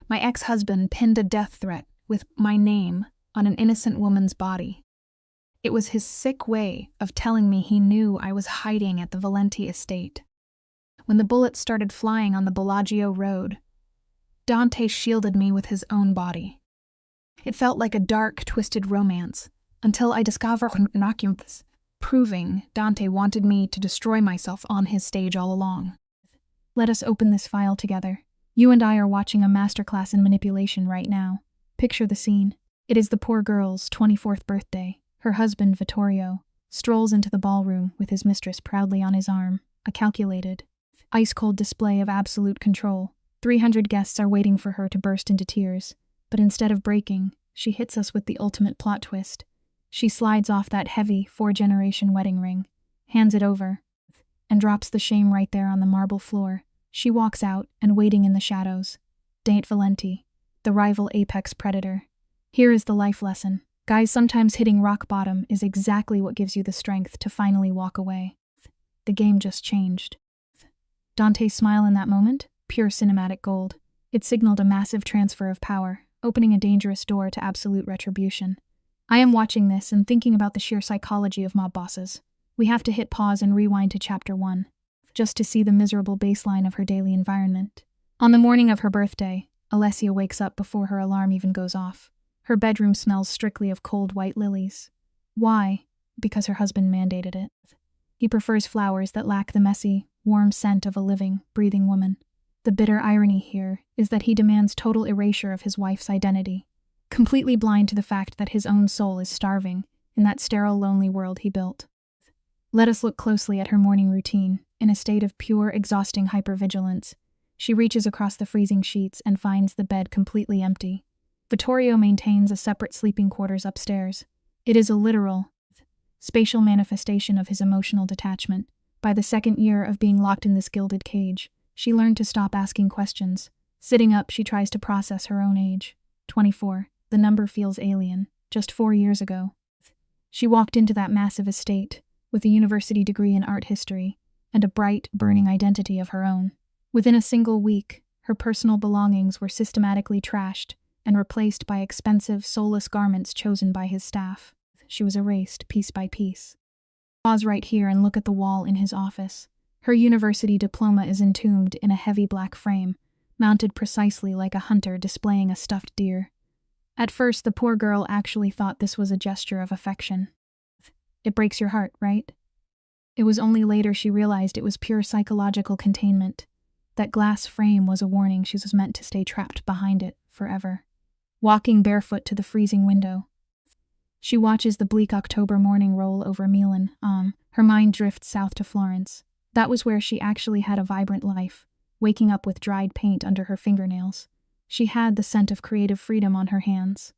My ex-husband pinned a death threat with my name on an innocent woman's body. It was his sick way of telling me he knew I was hiding at the Valenti estate. When the bullets started flying on the Bellagio road, Dante shielded me with his own body. It felt like a dark, twisted romance, until I discovered documents proving Dante wanted me to destroy myself on his stage all along. Let us open this file together. You and I are watching a masterclass in manipulation right now. Picture the scene. It is the poor girl's 24th birthday. Her husband, Vittorio, strolls into the ballroom with his mistress proudly on his arm, a calculated, ice-cold display of absolute control. 300 guests are waiting for her to burst into tears, but instead of breaking, she hits us with the ultimate plot twist. She slides off that heavy, 4-generation wedding ring, hands it over, and drops the shame right there on the marble floor. She walks out, and waiting in the shadows, Dante Valenti, the rival apex predator. Here is the life lesson. Guys, sometimes hitting rock bottom is exactly what gives you the strength to finally walk away. The game just changed. Dante's smile in that moment, pure cinematic gold. It signaled a massive transfer of power, opening a dangerous door to absolute retribution. I am watching this and thinking about the sheer psychology of mob bosses. We have to hit pause and rewind to chapter 1, just to see the miserable baseline of her daily environment. On the morning of her birthday, Alessia wakes up before her alarm even goes off. Her bedroom smells strictly of cold white lilies. Why? Because her husband mandated it. He prefers flowers that lack the messy, warm scent of a living, breathing woman. The bitter irony here is that he demands total erasure of his wife's identity, completely blind to the fact that his own soul is starving in that sterile, lonely world he built. Let us look closely at her morning routine. In a state of pure, exhausting hypervigilance, she reaches across the freezing sheets and finds the bed completely empty. Vittorio maintains a separate sleeping quarters upstairs. It is a literal, spatial manifestation of his emotional detachment. By the second year of being locked in this gilded cage, she learned to stop asking questions. Sitting up, she tries to process her own age. 24. The number feels alien. Just 4 years ago, she walked into that massive estate with a university degree in art history and a bright, burning identity of her own. Within a single week, her personal belongings were systematically trashed and replaced by expensive, soulless garments chosen by his staff. She was erased piece by piece. Pause right here and look at the wall in his office. Her university diploma is entombed in a heavy black frame, mounted precisely like a hunter displaying a stuffed deer. At first, the poor girl actually thought this was a gesture of affection. It breaks your heart, right? It was only later she realized it was pure psychological containment. That glass frame was a warning she was meant to stay trapped behind it forever. Walking barefoot to the freezing window, she watches the bleak October morning roll over Milan. Her mind drifts south to Florence. That was where she actually had a vibrant life, waking up with dried paint under her fingernails. She had the scent of creative freedom on her hands.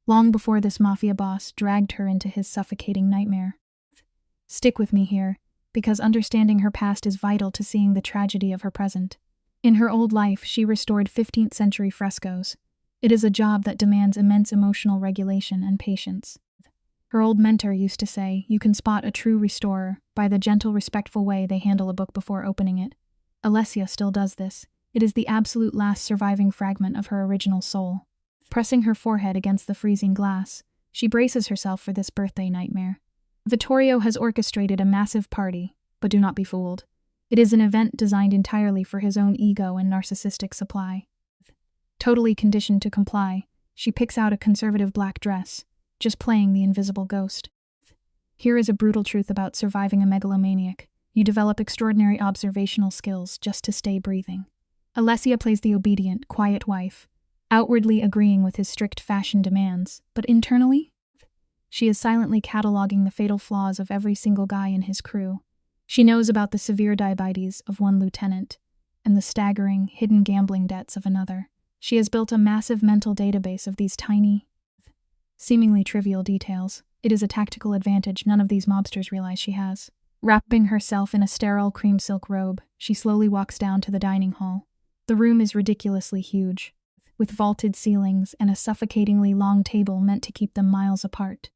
Long before this mafia boss dragged her into his suffocating nightmare. Stick with me here, because understanding her past is vital to seeing the tragedy of her present. In her old life, she restored 15th century frescoes. It is a job that demands immense emotional regulation and patience. Her old mentor used to say, you can spot a true restorer by the gentle, respectful way they handle a book before opening it. Alessia still does this. It is the absolute last surviving fragment of her original soul. Pressing her forehead against the freezing glass, she braces herself for this birthday nightmare. Vittorio has orchestrated a massive party, but do not be fooled. It is an event designed entirely for his own ego and narcissistic supply. Totally conditioned to comply, she picks out a conservative black dress, just playing the invisible ghost. Here is a brutal truth about surviving a megalomaniac. You develop extraordinary observational skills just to stay breathing. Alessia plays the obedient, quiet wife, outwardly agreeing with his strict fashion demands, but internally, she is silently cataloging the fatal flaws of every single guy in his crew. She knows about the severe diabetes of one lieutenant and the staggering, hidden gambling debts of another. She has built a massive mental database of these tiny, seemingly trivial details. It is a tactical advantage none of these mobsters realize she has. Wrapping herself in a sterile cream silk robe, she slowly walks down to the dining hall. The room is ridiculously huge, with vaulted ceilings and a suffocatingly long table meant to keep them miles apart.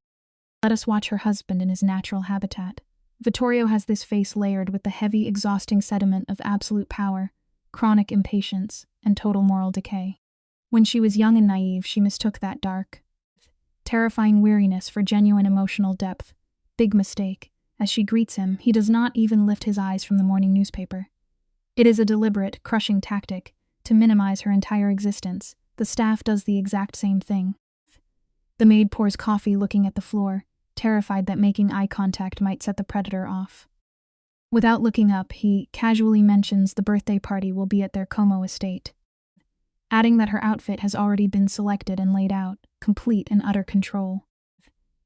Let us watch her husband in his natural habitat. Vittorio has this face layered with the heavy, exhausting sediment of absolute power, chronic impatience, and total moral decay. When she was young and naive, she mistook that dark, terrifying weariness for genuine emotional depth. Big mistake. As she greets him, he does not even lift his eyes from the morning newspaper. It is a deliberate, crushing tactic to minimize her entire existence. The staff does the exact same thing. The maid pours coffee looking at the floor, terrified that making eye contact might set the predator off. Without looking up, he casually mentions the birthday party will be at their Como estate, adding that her outfit has already been selected and laid out, complete and utter control.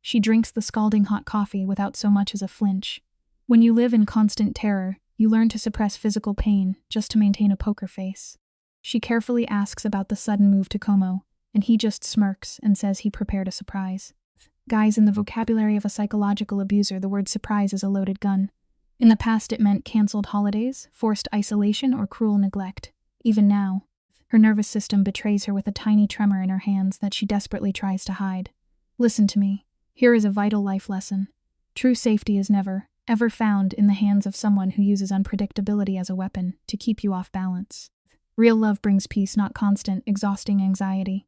She drinks the scalding hot coffee without so much as a flinch. When you live in constant terror, you learn to suppress physical pain just to maintain a poker face. She carefully asks about the sudden move to Como, and he just smirks and says he prepared a surprise. Guys, in the vocabulary of a psychological abuser, the word surprise is a loaded gun. In the past, it meant canceled holidays, forced isolation, or cruel neglect. Even now, her nervous system betrays her with a tiny tremor in her hands that she desperately tries to hide. Listen to me. Here is a vital life lesson. True safety is never, ever found in the hands of someone who uses unpredictability as a weapon to keep you off balance. Real love brings peace, not constant, exhausting anxiety.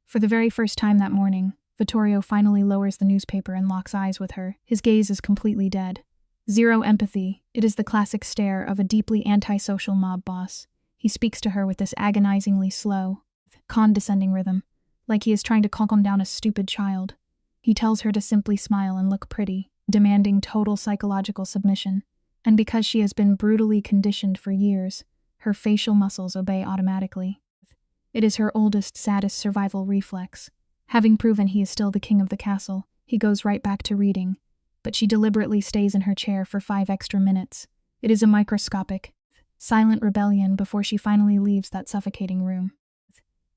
For the very first time that morning, Vittorio finally lowers the newspaper and locks eyes with her. His gaze is completely dead. Zero empathy. It is the classic stare of a deeply antisocial mob boss. He speaks to her with this agonizingly slow, condescending rhythm, like he is trying to calm down a stupid child. He tells her to simply smile and look pretty, demanding total psychological submission. And because she has been brutally conditioned for years, her facial muscles obey automatically. It is her oldest, saddest survival reflex. Having proven he is still the king of the castle, he goes right back to reading, but she deliberately stays in her chair for 5 extra minutes. It is a microscopic, silent rebellion before she finally leaves that suffocating room.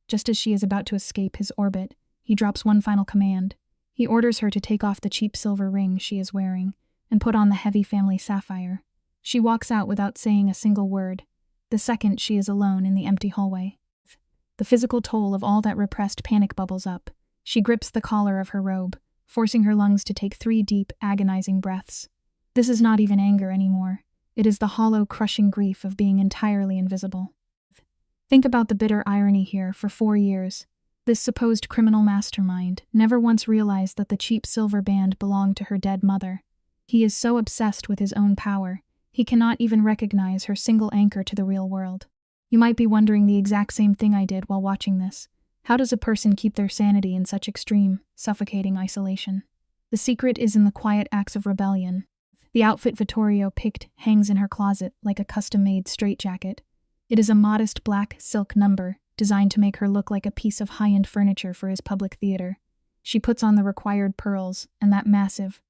Just as she is about to escape his orbit, he drops one final command. He orders her to take off the cheap silver ring she is wearing and put on the heavy family sapphire. She walks out without saying a single word, the second she is alone in the empty hallway. The physical toll of all that repressed panic bubbles up. She grips the collar of her robe, forcing her lungs to take 3 deep, agonizing breaths. This is not even anger anymore. It is the hollow, crushing grief of being entirely invisible. Think about the bitter irony here. For 4 years, this supposed criminal mastermind never once realized that the cheap silver band belonged to her dead mother. He is so obsessed with his own power, he cannot even recognize her single anchor to the real world. You might be wondering the exact same thing I did while watching this. How does a person keep their sanity in such extreme, suffocating isolation? The secret is in the quiet acts of rebellion. The outfit Vittorio picked hangs in her closet like a custom-made straitjacket. It is a modest black silk number, designed to make her look like a piece of high-end furniture for his public theater. She puts on the required pearls and that massive,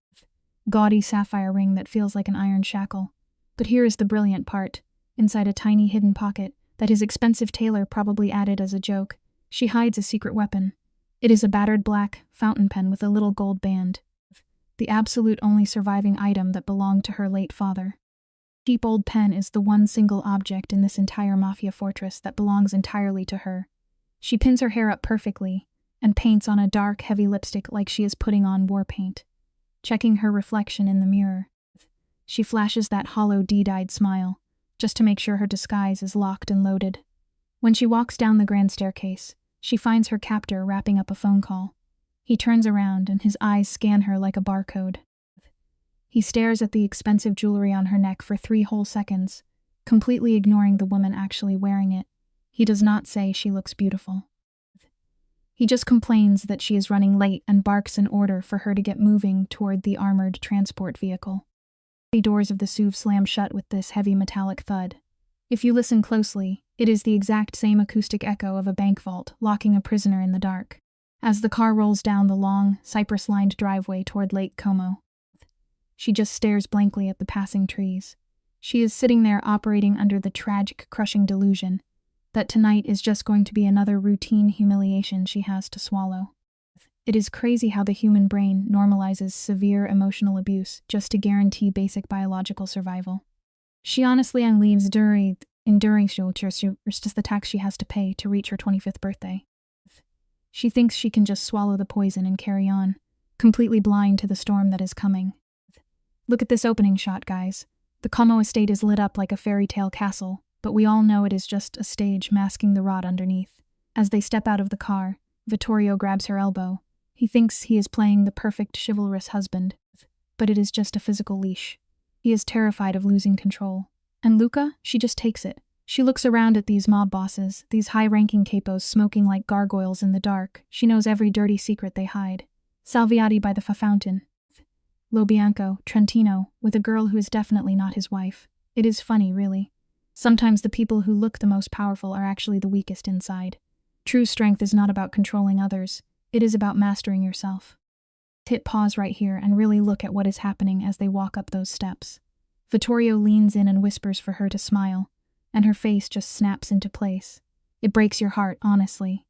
gaudy sapphire ring that feels like an iron shackle. But here is the brilliant part. Inside a tiny hidden pocket that his expensive tailor probably added as a joke, she hides a secret weapon. It is a battered black fountain pen with a little gold band, the absolute only surviving item that belonged to her late father. The cheap old pen is the one single object in this entire Mafia fortress that belongs entirely to her. She pins her hair up perfectly and paints on a dark, heavy lipstick like she is putting on war paint. Checking her reflection in the mirror, she flashes that hollow, deed-eyed smile, just to make sure her disguise is locked and loaded. When she walks down the grand staircase, she finds her captor wrapping up a phone call. He turns around and his eyes scan her like a barcode. He stares at the expensive jewelry on her neck for 3 whole seconds, completely ignoring the woman actually wearing it. He does not say she looks beautiful. He just complains that she is running late and barks an order for her to get moving toward the armored transport vehicle. The doors of the SUV slam shut with this heavy metallic thud. If you listen closely, it is the exact same acoustic echo of a bank vault locking a prisoner in the dark. As the car rolls down the long, cypress-lined driveway toward Lake Como, she just stares blankly at the passing trees. She is sitting there operating under the tragic, crushing delusion that tonight is just going to be another routine humiliation she has to swallow. It is crazy how the human brain normalizes severe emotional abuse just to guarantee basic biological survival. She honestly believes enduring is just the tax she has to pay to reach her 25th birthday. She thinks she can just swallow the poison and carry on, completely blind to the storm that is coming. Look at this opening shot, guys. The Como estate is lit up like a fairy tale castle, but we all know it is just a stage masking the rot underneath. As they step out of the car, Vittorio grabs her elbow. He thinks he is playing the perfect chivalrous husband, but it is just a physical leash. He is terrified of losing control. And Luca, she just takes it. She looks around at these mob bosses, these high-ranking capos smoking like gargoyles in the dark. She knows every dirty secret they hide. Salviati by the fountain. Lo Bianco, Trentino, with a girl who is definitely not his wife. It is funny, really. Sometimes the people who look the most powerful are actually the weakest inside. True strength is not about controlling others. It is about mastering yourself. Hit pause right here and really look at what is happening as they walk up those steps. Vittorio leans in and whispers for her to smile, and her face just snaps into place. It breaks your heart, honestly.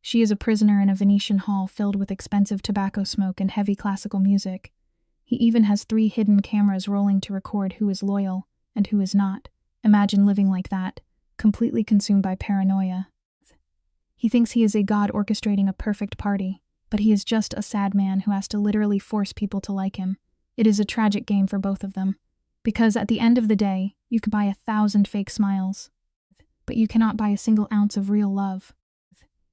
She is a prisoner in a Venetian hall filled with expensive tobacco smoke and heavy classical music. He even has 3 hidden cameras rolling to record who is loyal and who is not. Imagine living like that, completely consumed by paranoia. He thinks he is a god orchestrating a perfect party, but he is just a sad man who has to literally force people to like him. It is a tragic game for both of them, because at the end of the day, you could buy 1,000 fake smiles, but you cannot buy a single ounce of real love.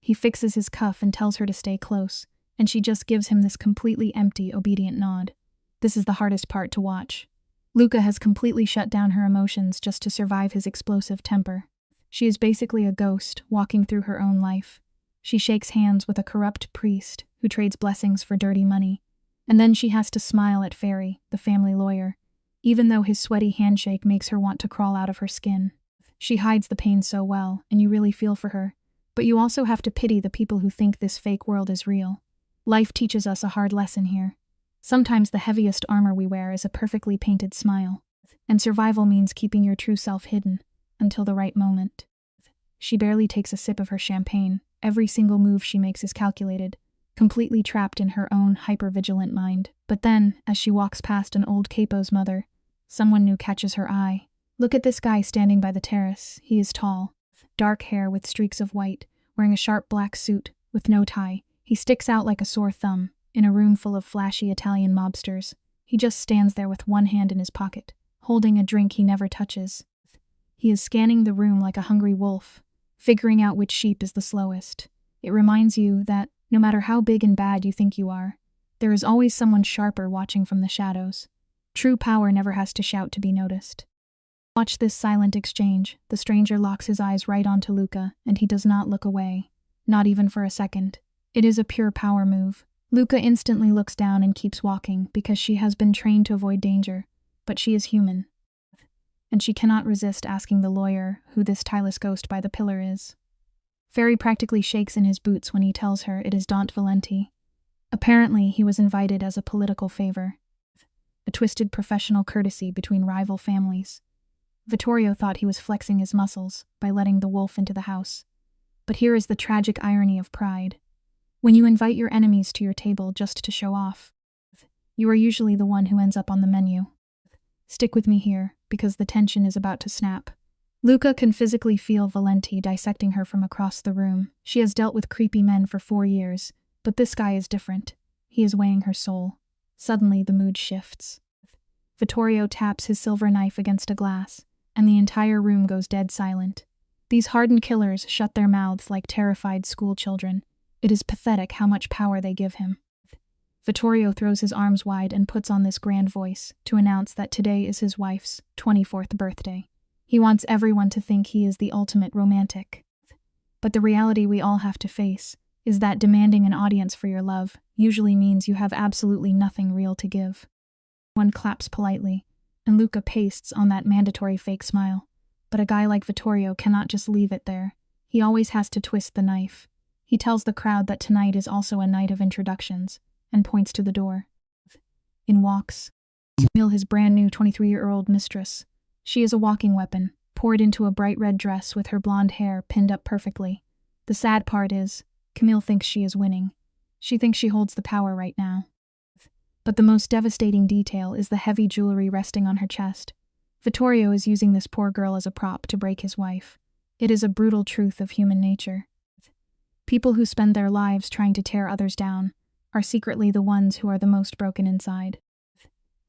He fixes his cuff and tells her to stay close, and she just gives him this completely empty, obedient nod. This is the hardest part to watch. Luca has completely shut down her emotions just to survive his explosive temper. She is basically a ghost walking through her own life. She shakes hands with a corrupt priest who trades blessings for dirty money. And then she has to smile at Ferry, the family lawyer, even though his sweaty handshake makes her want to crawl out of her skin. She hides the pain so well, and you really feel for her. But you also have to pity the people who think this fake world is real. Life teaches us a hard lesson here. Sometimes the heaviest armor we wear is a perfectly painted smile. And survival means keeping your true self hidden until the right moment. She barely takes a sip of her champagne. Every single move she makes is calculated, completely trapped in her own hyper-vigilant mind. But then, as she walks past an old capo's mother, someone new catches her eye. Look at this guy standing by the terrace. He is tall, dark hair with streaks of white, wearing a sharp black suit with no tie. He sticks out like a sore thumb in a room full of flashy Italian mobsters. He just stands there with one hand in his pocket, holding a drink he never touches. He is scanning the room like a hungry wolf, figuring out which sheep is the slowest. It reminds you that, no matter how big and bad you think you are, there is always someone sharper watching from the shadows. True power never has to shout to be noticed. Watch this silent exchange. The stranger locks his eyes right onto Luca, and he does not look away. Not even for a second. It is a pure power move. Luca instantly looks down and keeps walking because she has been trained to avoid danger, but she is human. And she cannot resist asking the lawyer who this tireless ghost by the pillar is. Ferry practically shakes in his boots when he tells her it is Daunt Valenti. Apparently, he was invited as a political favor. A twisted professional courtesy between rival families. Vittorio thought he was flexing his muscles by letting the wolf into the house. But here is the tragic irony of pride. When you invite your enemies to your table just to show off, you are usually the one who ends up on the menu. Stick with me here, because the tension is about to snap. Luca can physically feel Valenti dissecting her from across the room. She has dealt with creepy men for 4 years, but this guy is different. He is weighing her soul. Suddenly, the mood shifts. Vittorio taps his silver knife against a glass, and the entire room goes dead silent. These hardened killers shut their mouths like terrified schoolchildren. It is pathetic how much power they give him. Vittorio throws his arms wide and puts on this grand voice to announce that today is his wife's 24th birthday. He wants everyone to think he is the ultimate romantic. But the reality we all have to face is that demanding an audience for your love usually means you have absolutely nothing real to give. One claps politely, and Luca pastes on that mandatory fake smile. But a guy like Vittorio cannot just leave it there. He always has to twist the knife. He tells the crowd that tonight is also a night of introductions, and points to the door. In walks Camille, his brand new 23-year-old mistress. She is a walking weapon, poured into a bright red dress with her blonde hair pinned up perfectly. The sad part is, Camille thinks she is winning. She thinks she holds the power right now. But the most devastating detail is the heavy jewelry resting on her chest. Vittorio is using this poor girl as a prop to break his wife. It is a brutal truth of human nature. People who spend their lives trying to tear others down are secretly the ones who are the most broken inside.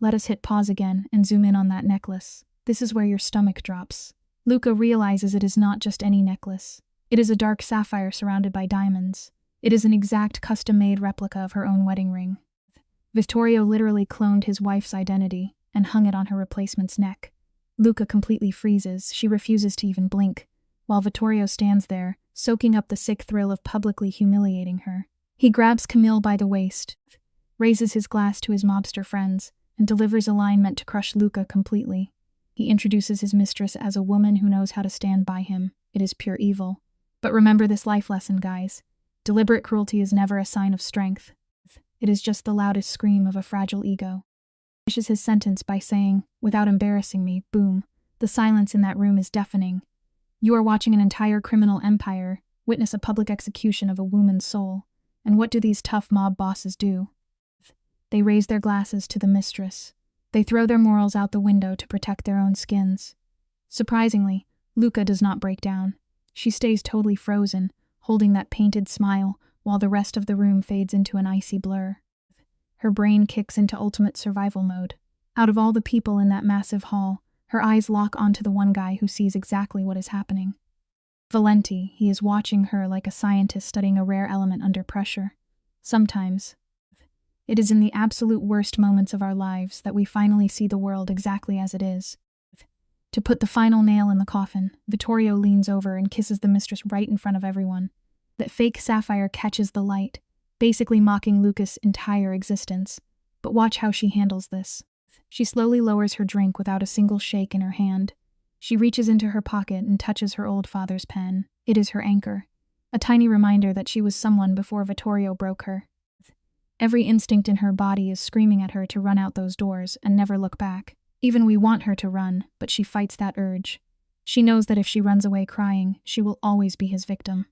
Let us hit pause again and zoom in on that necklace. This is where your stomach drops. Luca realizes it is not just any necklace. It is a dark sapphire surrounded by diamonds. It is an exact custom-made replica of her own wedding ring. Vittorio literally cloned his wife's identity and hung it on her replacement's neck. Luca completely freezes. She refuses to even blink, while Vittorio stands there, soaking up the sick thrill of publicly humiliating her. He grabs Camille by the waist, raises his glass to his mobster friends, and delivers a line meant to crush Luca completely. He introduces his mistress as a woman who knows how to stand by him. It is pure evil. But remember this life lesson, guys. Deliberate cruelty is never a sign of strength. It is just the loudest scream of a fragile ego. He finishes his sentence by saying, "Without embarrassing me," boom. The silence in that room is deafening. You are watching an entire criminal empire witness a public execution of a woman's soul. And what do these tough mob bosses do? They raise their glasses to the mistress. They throw their morals out the window to protect their own skins. Surprisingly, Luca does not break down. She stays totally frozen, holding that painted smile, while the rest of the room fades into an icy blur. Her brain kicks into ultimate survival mode. Out of all the people in that massive hall, her eyes lock onto the one guy who sees exactly what is happening. Valenti, he is watching her like a scientist studying a rare element under pressure. Sometimes, it is in the absolute worst moments of our lives that we finally see the world exactly as it is. To put the final nail in the coffin, Vittorio leans over and kisses the mistress right in front of everyone. That fake sapphire catches the light, basically mocking Luca's entire existence. But watch how she handles this. She slowly lowers her drink without a single shake in her hand. She reaches into her pocket and touches her old father's pen. It is her anchor, a tiny reminder that she was someone before Vittorio broke her. Every instinct in her body is screaming at her to run out those doors and never look back. Even we want her to run, but she fights that urge. She knows that if she runs away crying, she will always be his victim.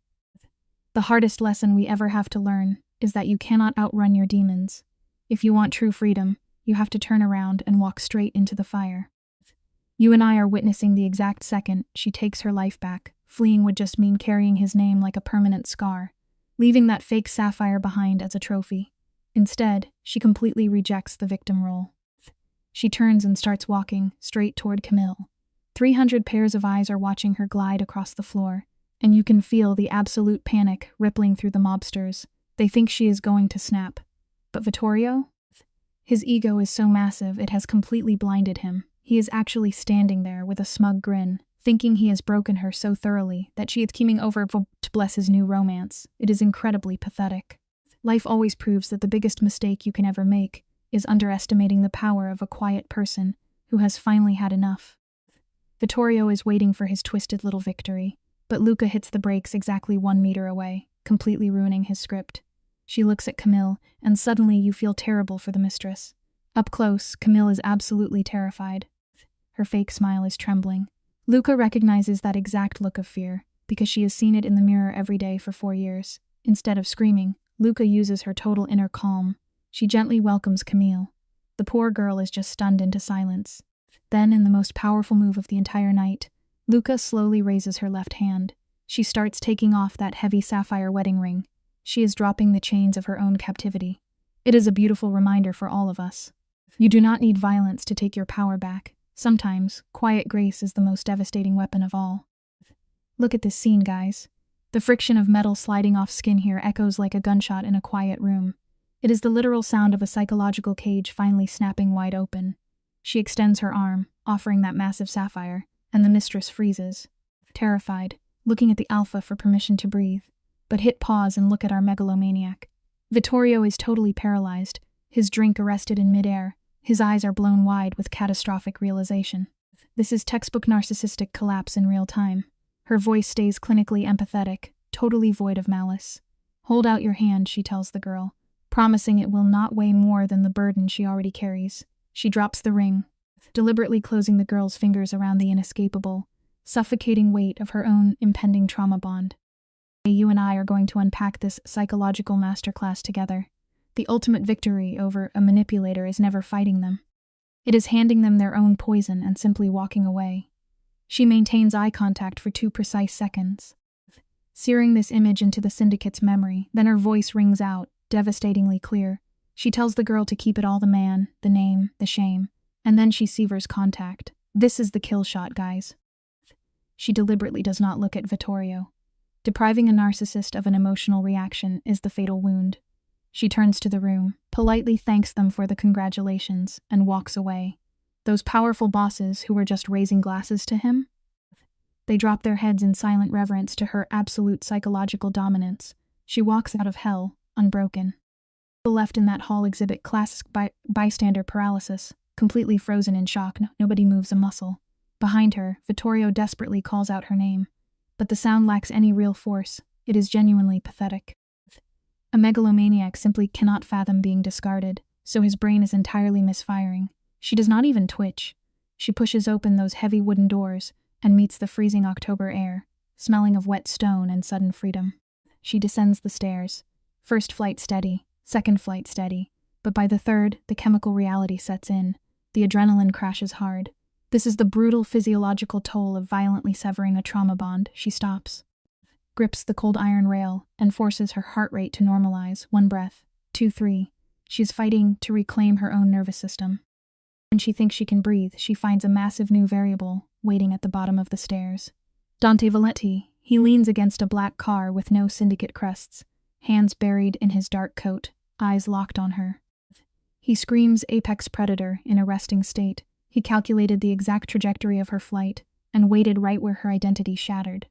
The hardest lesson we ever have to learn is that you cannot outrun your demons. If you want true freedom, you have to turn around and walk straight into the fire. You and I are witnessing the exact second she takes her life back. Fleeing would just mean carrying his name like a permanent scar, leaving that fake sapphire behind as a trophy. Instead, she completely rejects the victim role. She turns and starts walking straight toward Camille. 300 pairs of eyes are watching her glide across the floor, and you can feel the absolute panic rippling through the mobsters. They think she is going to snap. But Vittorio? His ego is so massive it has completely blinded him. He is actually standing there with a smug grin, thinking he has broken her so thoroughly that she is keeming over to bless his new romance. It is incredibly pathetic. Life always proves that the biggest mistake you can ever make is underestimating the power of a quiet person who has finally had enough. Vittorio is waiting for his twisted little victory, but Luca hits the brakes exactly 1 meter away, completely ruining his script. She looks at Camille, and suddenly you feel terrible for the mistress. Up close, Camille is absolutely terrified. Her fake smile is trembling. Luca recognizes that exact look of fear, because she has seen it in the mirror every day for 4 years. Instead of screaming, Luca uses her total inner calm. She gently welcomes Camille. The poor girl is just stunned into silence. Then, in the most powerful move of the entire night, Luca slowly raises her left hand. She starts taking off that heavy sapphire wedding ring. She is dropping the chains of her own captivity. It is a beautiful reminder for all of us. You do not need violence to take your power back. Sometimes, quiet grace is the most devastating weapon of all. Look at this scene, guys. The friction of metal sliding off skin here echoes like a gunshot in a quiet room. It is the literal sound of a psychological cage finally snapping wide open. She extends her arm, offering that massive sapphire, and the mistress freezes, terrified, looking at the alpha for permission to breathe. But hit pause and look at our megalomaniac. Vittorio is totally paralyzed, his drink arrested in midair. His eyes are blown wide with catastrophic realization. This is textbook narcissistic collapse in real time. Her voice stays clinically empathetic, totally void of malice. Hold out your hand, she tells the girl, promising it will not weigh more than the burden she already carries. She drops the ring, deliberately closing the girl's fingers around the inescapable, suffocating weight of her own impending trauma bond. You and I are going to unpack this psychological masterclass together. The ultimate victory over a manipulator is never fighting them. It is handing them their own poison and simply walking away. She maintains eye contact for 2 precise seconds, searing this image into the syndicate's memory. Then her voice rings out, devastatingly clear. She tells the girl to keep it all: the man, the name, the shame, and then she severs contact. This is the kill shot, guys. She deliberately does not look at Vittorio. Depriving a narcissist of an emotional reaction is the fatal wound. She turns to the room, politely thanks them for the congratulations, and walks away. Those powerful bosses who were just raising glasses to him? They drop their heads in silent reverence to her absolute psychological dominance. She walks out of hell, unbroken. People left in that hall exhibit classic bystander paralysis, completely frozen in shock. Nobody moves a muscle. Behind her, Vittorio desperately calls out her name. But the sound lacks any real force. It is genuinely pathetic. A megalomaniac simply cannot fathom being discarded, so his brain is entirely misfiring. She does not even twitch. She pushes open those heavy wooden doors and meets the freezing October air, smelling of wet stone and sudden freedom. She descends the stairs. First flight steady, second flight steady, but by the third, the chemical reality sets in. The adrenaline crashes hard. This is the brutal physiological toll of violently severing a trauma bond. She stops, grips the cold iron rail, and forces her heart rate to normalize. 1 breath, 2, 3. She's fighting to reclaim her own nervous system. When she thinks she can breathe, she finds a massive new variable waiting at the bottom of the stairs. Dante Valenti. He leans against a black car with no syndicate crests, hands buried in his dark coat, eyes locked on her. He screams apex predator in a resting state. He calculated the exact trajectory of her flight and waited right where her identity shattered.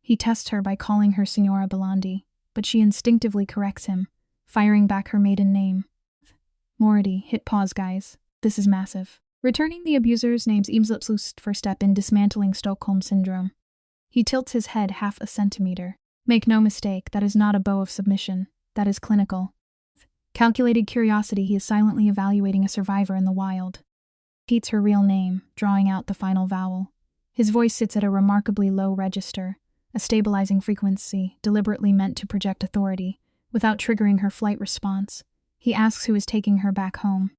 He tests her by calling her Signora Belandi, but she instinctively corrects him, firing back her maiden name. Mority, hit pause, guys. This is massive. Returning the abuser's name's Eamslip's first step in dismantling Stockholm Syndrome. He tilts his head half a centimeter. Make no mistake, that is not a bow of submission. That is clinical. Calculated curiosity, he is silently evaluating a survivor in the wild. Repeats her real name, drawing out the final vowel. His voice sits at a remarkably low register, a stabilizing frequency deliberately meant to project authority, without triggering her flight response. He asks who is taking her back home.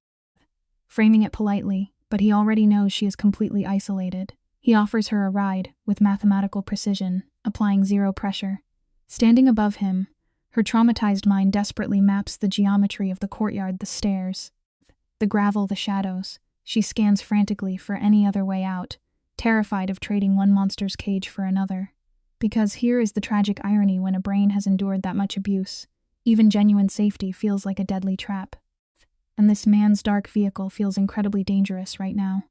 Framing it politely, but he already knows she is completely isolated. He offers her a ride, with mathematical precision, applying zero pressure. Standing above him, her traumatized mind desperately maps the geometry of the courtyard, the stairs, the gravel, the shadows. She scans frantically for any other way out, terrified of trading one monster's cage for another. Because here is the tragic irony: when a brain has endured that much abuse, even genuine safety feels like a deadly trap. And this man's dark vehicle feels incredibly dangerous right now.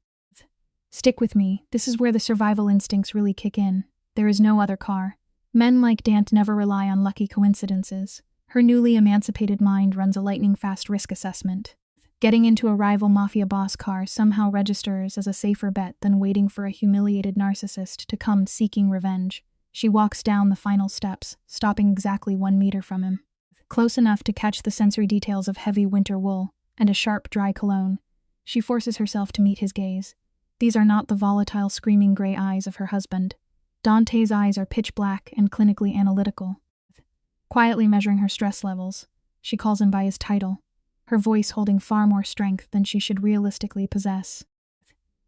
Stick with me, this is where the survival instincts really kick in. There is no other car. Men like Dant never rely on lucky coincidences. Her newly emancipated mind runs a lightning-fast risk assessment. Getting into a rival Mafia boss car somehow registers as a safer bet than waiting for a humiliated narcissist to come seeking revenge. She walks down the final steps, stopping exactly 1 meter from him. Close enough to catch the sensory details of heavy winter wool and a sharp, dry cologne. She forces herself to meet his gaze. These are not the volatile, screaming gray eyes of her husband. Dante's eyes are pitch black and clinically analytical. Quietly measuring her stress levels, she calls him by his title, her voice holding far more strength than she should realistically possess.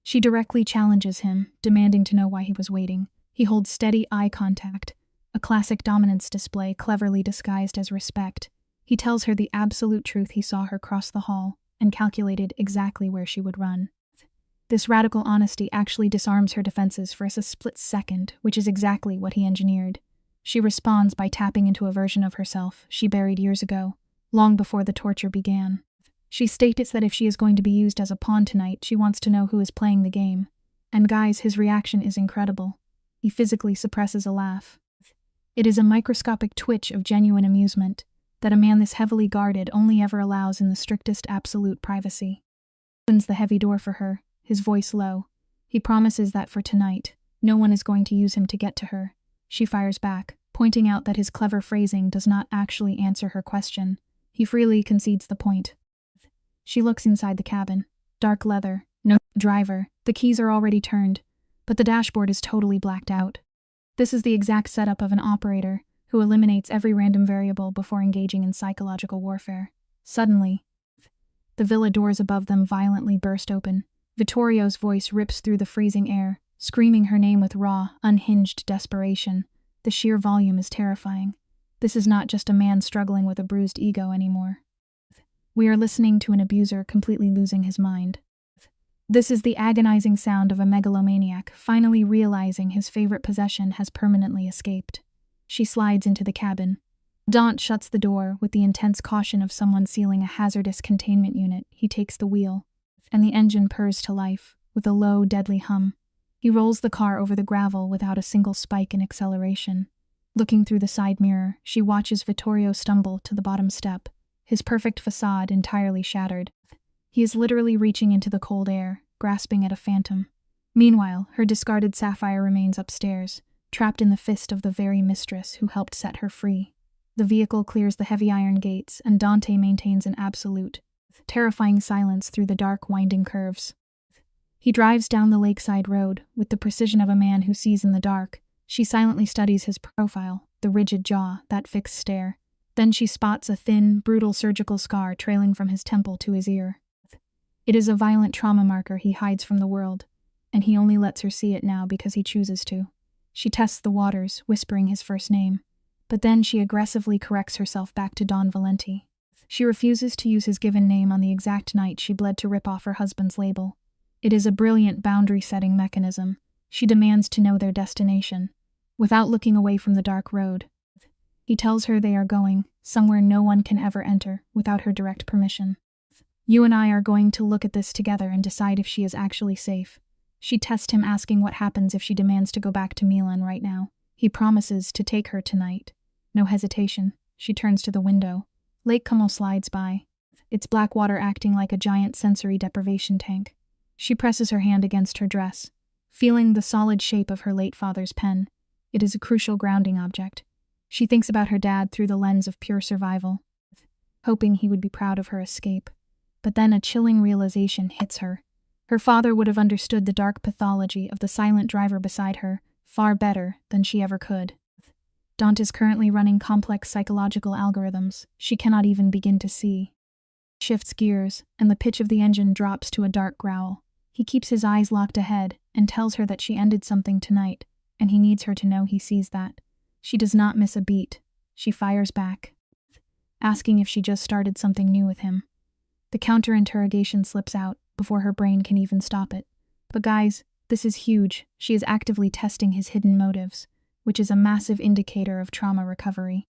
She directly challenges him, demanding to know why he was waiting. He holds steady eye contact, a classic dominance display cleverly disguised as respect. He tells her the absolute truth: he saw her cross the hall and calculated exactly where she would run. This radical honesty actually disarms her defenses for a split second, which is exactly what he engineered. She responds by tapping into a version of herself she buried years ago, long before the torture began. She states that if she is going to be used as a pawn tonight, she wants to know who is playing the game. And guys, his reaction is incredible. He physically suppresses a laugh. It is a microscopic twitch of genuine amusement that a man this heavily guarded only ever allows in the strictest absolute privacy. He opens the heavy door for her, his voice low. He promises that for tonight, no one is going to use him to get to her. She fires back, pointing out that his clever phrasing does not actually answer her question. He freely concedes the point. She looks inside the cabin. Dark leather, no driver, the keys are already turned, but the dashboard is totally blacked out. This is the exact setup of an operator who eliminates every random variable before engaging in psychological warfare. Suddenly, the villa doors above them violently burst open. Vittorio's voice rips through the freezing air, screaming her name with raw, unhinged desperation. The sheer volume is terrifying. This is not just a man struggling with a bruised ego anymore. We are listening to an abuser completely losing his mind. This is the agonizing sound of a megalomaniac finally realizing his favorite possession has permanently escaped. She slides into the cabin. Daunt shuts the door with the intense caution of someone sealing a hazardous containment unit. He takes the wheel, and the engine purrs to life with a low, deadly hum. He rolls the car over the gravel without a single spike in acceleration. Looking through the side mirror, she watches Vittorio stumble to the bottom step, his perfect facade entirely shattered. He is literally reaching into the cold air, grasping at a phantom. Meanwhile, her discarded sapphire remains upstairs, trapped in the fist of the very mistress who helped set her free. The vehicle clears the heavy iron gates, and Dante maintains an absolute, terrifying silence through the dark, winding curves. He drives down the lakeside road with the precision of a man who sees in the dark. She silently studies his profile, the rigid jaw, that fixed stare. Then she spots a thin, brutal surgical scar trailing from his temple to his ear. It is a violent trauma marker he hides from the world, and he only lets her see it now because he chooses to. She tests the waters, whispering his first name. But then she aggressively corrects herself back to Don Valenti. She refuses to use his given name on the exact night she bled to rip off her husband's label. It is a brilliant boundary-setting mechanism. She demands to know their destination, without looking away from the dark road. He tells her they are going somewhere no one can ever enter without her direct permission. You and I are going to look at this together and decide if she is actually safe. She tests him, asking what happens if she demands to go back to Milan right now. He promises to take her tonight. No hesitation. She turns to the window. Lake Como slides by, its black water acting like a giant sensory deprivation tank. She presses her hand against her dress, feeling the solid shape of her late father's pen. It is a crucial grounding object. She thinks about her dad through the lens of pure survival, hoping he would be proud of her escape. But then a chilling realization hits her. Her father would have understood the dark pathology of the silent driver beside her far better than she ever could. Daunt is currently running complex psychological algorithms she cannot even begin to see. Shifts gears, and the pitch of the engine drops to a dark growl. He keeps his eyes locked ahead and tells her that she ended something tonight, and he needs her to know he sees that. She does not miss a beat. She fires back, asking if she just started something new with him. The counter-interrogation slips out before her brain can even stop it. But guys, this is huge. She is actively testing his hidden motives, which is a massive indicator of trauma recovery.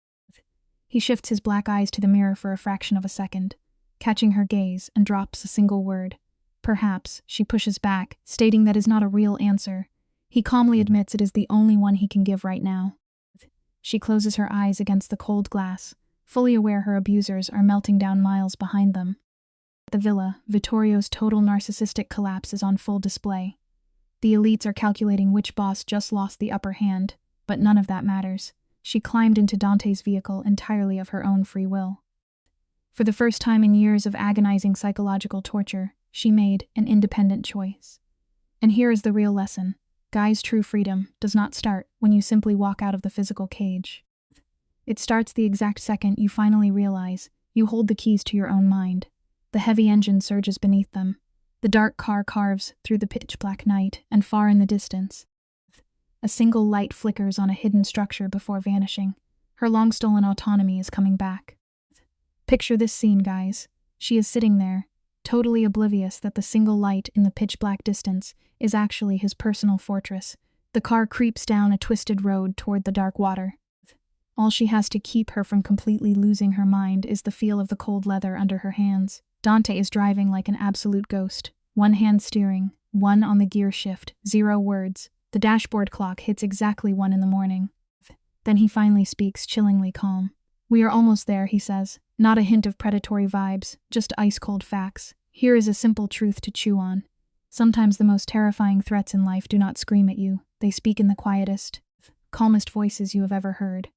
He shifts his black eyes to the mirror for a fraction of a second, catching her gaze, and drops a single word. Perhaps. She pushes back, stating that is not a real answer. He calmly admits it is the only one he can give right now. She closes her eyes against the cold glass, fully aware her abusers are melting down miles behind them. At the villa, Vittorio's total narcissistic collapse is on full display. The elites are calculating which boss just lost the upper hand, but none of that matters. She climbed into Dante's vehicle entirely of her own free will. For the first time in years of agonizing psychological torture, she made an independent choice. And here is the real lesson. Guys, true freedom does not start when you simply walk out of the physical cage. It starts the exact second you finally realize you hold the keys to your own mind. The heavy engine surges beneath them. The dark car carves through the pitch-black night, and far in the distance, a single light flickers on a hidden structure before vanishing. Her long-stolen autonomy is coming back. Picture this scene, guys. She is sitting there, totally oblivious that the single light in the pitch-black distance is actually his personal fortress. The car creeps down a twisted road toward the dark water. All she has to keep her from completely losing her mind is the feel of the cold leather under her hands. Dante is driving like an absolute ghost. One hand steering, one on the gear shift, 0 words. The dashboard clock hits exactly 1 in the morning. Then he finally speaks, chillingly calm. We are almost there, he says. Not a hint of predatory vibes, just ice-cold facts. Here is a simple truth to chew on. Sometimes the most terrifying threats in life do not scream at you. They speak in the quietest, calmest voices you have ever heard.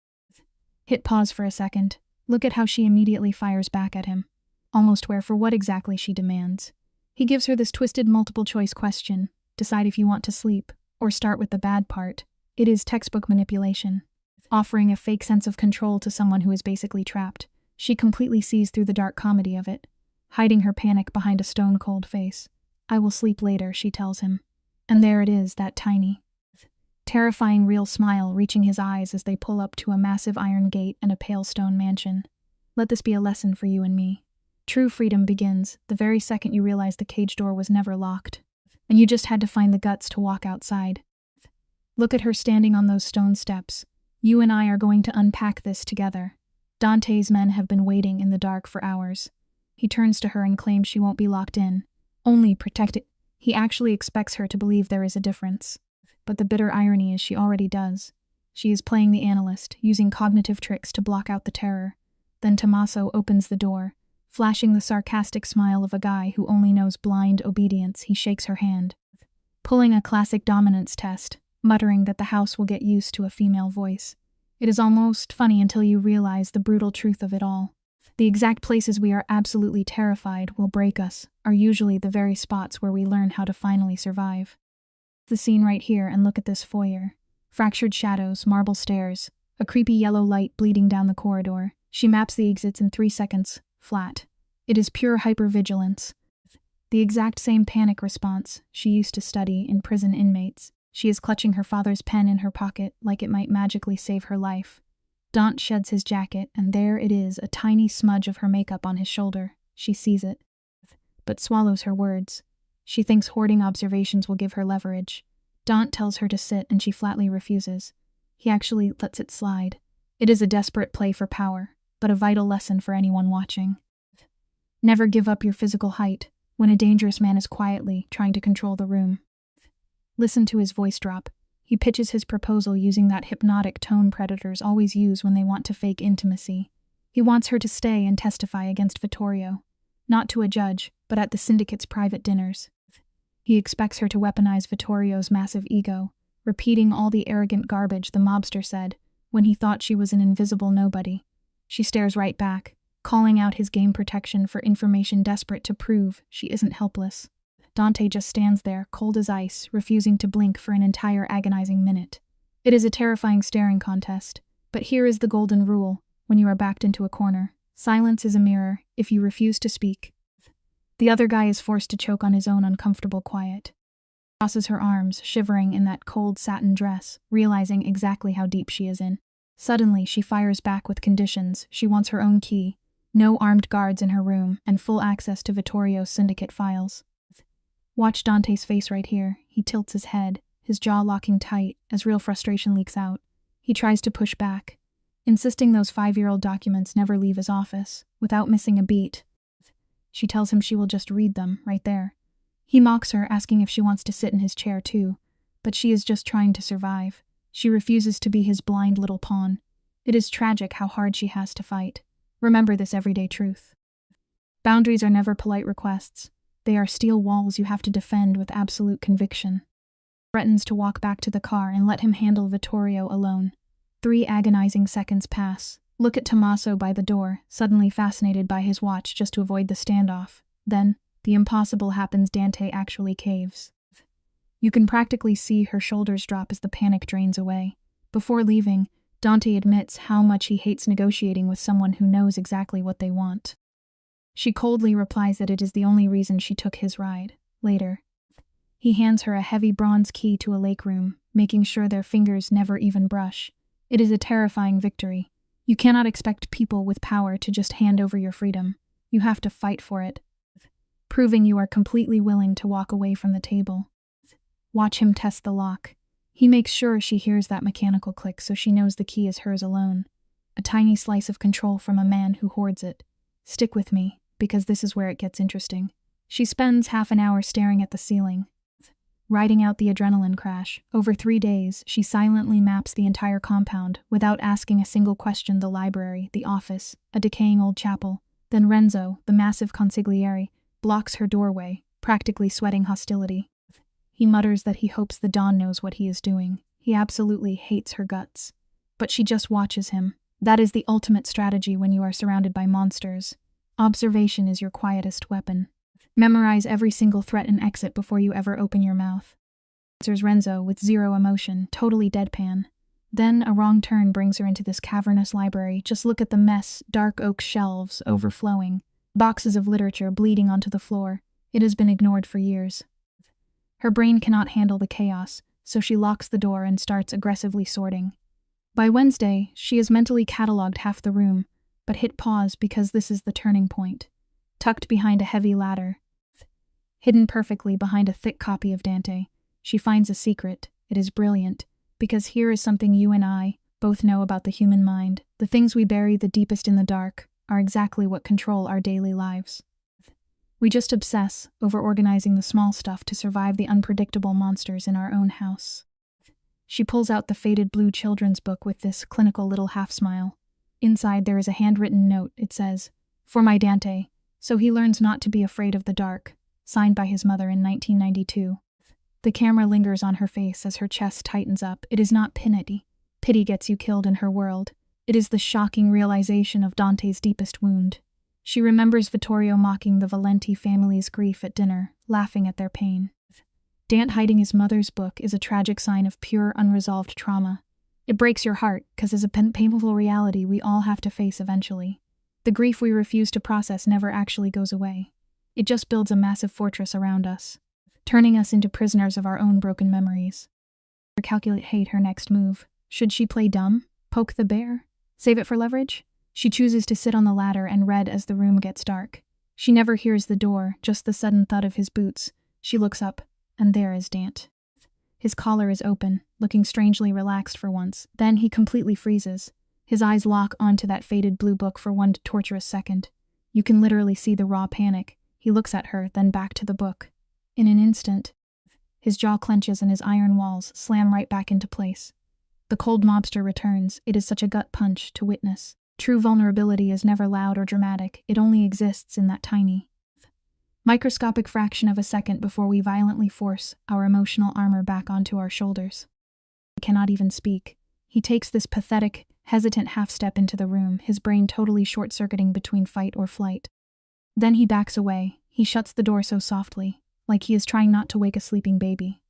Hit pause for a second. Look at how she immediately fires back at him. Almost where for what exactly she demands. He gives her this twisted multiple-choice question. Decide if you want to sleep, or start with the bad part. It is textbook manipulation, offering a fake sense of control to someone who is basically trapped. She completely sees through the dark comedy of it, hiding her panic behind a stone-cold face. I will sleep later, she tells him. And there it is, that tiny, terrifying real smile reaching his eyes as they pull up to a massive iron gate and a pale stone mansion. Let this be a lesson for you and me. True freedom begins the very second you realize the cage door was never locked, and you just had to find the guts to walk outside. Look at her standing on those stone steps. You and I are going to unpack this together. Dante's men have been waiting in the dark for hours. He turns to her and claims she won't be locked in, only protected. He actually expects her to believe there is a difference. But the bitter irony is she already does. She is playing the analyst, using cognitive tricks to block out the terror. Then Tommaso opens the door, flashing the sarcastic smile of a guy who only knows blind obedience. He shakes her hand, pulling a classic dominance test, muttering that the house will get used to a female voice. It is almost funny until you realize the brutal truth of it all. The exact places we are absolutely terrified will break us are usually the very spots where we learn how to finally survive. The scene right here, and look at this foyer. Fractured shadows, marble stairs, a creepy yellow light bleeding down the corridor. She maps the exits in 3 seconds, flat. It is pure hypervigilance. The exact same panic response she used to study in prison inmates. She is clutching her father's pen in her pocket like it might magically save her life. Dante sheds his jacket, and there it is, a tiny smudge of her makeup on his shoulder. She sees it, but swallows her words. She thinks hoarding observations will give her leverage. Dante tells her to sit, and she flatly refuses. He actually lets it slide. It is a desperate play for power, but a vital lesson for anyone watching. Never give up your physical height when a dangerous man is quietly trying to control the room. Listen to his voice drop. He pitches his proposal using that hypnotic tone predators always use when they want to fake intimacy. He wants her to stay and testify against Vittorio, not to a judge, but at the syndicate's private dinners. He expects her to weaponize Vittorio's massive ego, repeating all the arrogant garbage the mobster said when he thought she was an invisible nobody. She stares right back, calling out his game protection for information, desperate to prove she isn't helpless. Dante just stands there, cold as ice, refusing to blink for an entire agonizing minute. It is a terrifying staring contest, but here is the golden rule when you are backed into a corner. Silence is a mirror if you refuse to speak. The other guy is forced to choke on his own uncomfortable quiet. Crosses her arms, shivering in that cold satin dress, realizing exactly how deep she is in. Suddenly, she fires back with conditions. She wants her own key, no armed guards in her room, and full access to Vittorio's syndicate files. Watch Dante's face right here. He tilts his head, his jaw locking tight as real frustration leaks out. He tries to push back, insisting those 5-year-old documents never leave his office, without missing a beat. She tells him she will just read them, right there. He mocks her, asking if she wants to sit in his chair too, but she is just trying to survive. She refuses to be his blind little pawn. It is tragic how hard she has to fight. Remember this everyday truth. Boundaries are never polite requests. They are steel walls you have to defend with absolute conviction. Threatens to walk back to the car and let him handle Vittorio alone. 3 agonizing seconds pass. Look at Tommaso by the door, suddenly fascinated by his watch just to avoid the standoff. Then, the impossible happens. Dante actually caves. You can practically see her shoulders drop as the panic drains away. Before leaving, Dante admits how much he hates negotiating with someone who knows exactly what they want. She coldly replies that it is the only reason she took his ride. Later, he hands her a heavy bronze key to a lake room, making sure their fingers never even brush. It is a terrifying victory. You cannot expect people with power to just hand over your freedom. You have to fight for it, proving you are completely willing to walk away from the table. Watch him test the lock. He makes sure she hears that mechanical click so she knows the key is hers alone. A tiny slice of control from a man who hoards it. Stick with me, because this is where it gets interesting. She spends half an hour staring at the ceiling, riding out the adrenaline crash. Over 3 days, she silently maps the entire compound without asking a single question: the library, the office, a decaying old chapel. Then Renzo, the massive consigliere, blocks her doorway, practically sweating hostility. He mutters that he hopes the Don knows what he is doing. He absolutely hates her guts. But she just watches him. That is the ultimate strategy when you are surrounded by monsters. Observation is your quietest weapon. Memorize every single threat and exit before you ever open your mouth. Answers Renzo with zero emotion, totally deadpan. Then a wrong turn brings her into this cavernous library. Just look at the mess, dark oak shelves overflowing, boxes of literature bleeding onto the floor. It has been ignored for years. Her brain cannot handle the chaos, so she locks the door and starts aggressively sorting. By Wednesday, she has mentally cataloged half the room, but hit pause because this is the turning point. Tucked behind a heavy ladder, hidden perfectly behind a thick copy of Dante, she finds a secret. It is brilliant, because here is something you and I, both know about the human mind. The things we bury the deepest in the dark are exactly what control our daily lives. We just obsess over organizing the small stuff to survive the unpredictable monsters in our own house. She pulls out the faded blue children's book with this clinical little half-smile. Inside there is a handwritten note. It says, "For my Dante, so he learns not to be afraid of the dark," signed by his mother in 1992. The camera lingers on her face as her chest tightens up. It is not pity. Pity gets you killed in her world. It is the shocking realization of Dante's deepest wound. She remembers Vittorio mocking the Valenti family's grief at dinner, laughing at their pain. Dante hiding his mother's book is a tragic sign of pure, unresolved trauma. It breaks your heart, because it's a painful reality we all have to face eventually. The grief we refuse to process never actually goes away. It just builds a massive fortress around us, turning us into prisoners of our own broken memories. Calculate her next move. Should she play dumb? Poke the bear? Save it for leverage? She chooses to sit on the ladder and read as the room gets dark. She never hears the door, just the sudden thud of his boots. She looks up, and there is Dante. His collar is open, looking strangely relaxed for once. Then he completely freezes. His eyes lock onto that faded blue book for one torturous second. You can literally see the raw panic. He looks at her, then back to the book. In an instant, his jaw clenches and his iron walls slam right back into place. The cold mobster returns. It is such a gut punch to witness. True vulnerability is never loud or dramatic. It only exists in that tiny, microscopic fraction of a second before we violently force our emotional armor back onto our shoulders. He cannot even speak. He takes this pathetic, hesitant half-step into the room, his brain totally short-circuiting between fight or flight. Then he backs away. He shuts the door so softly, like he is trying not to wake a sleeping baby.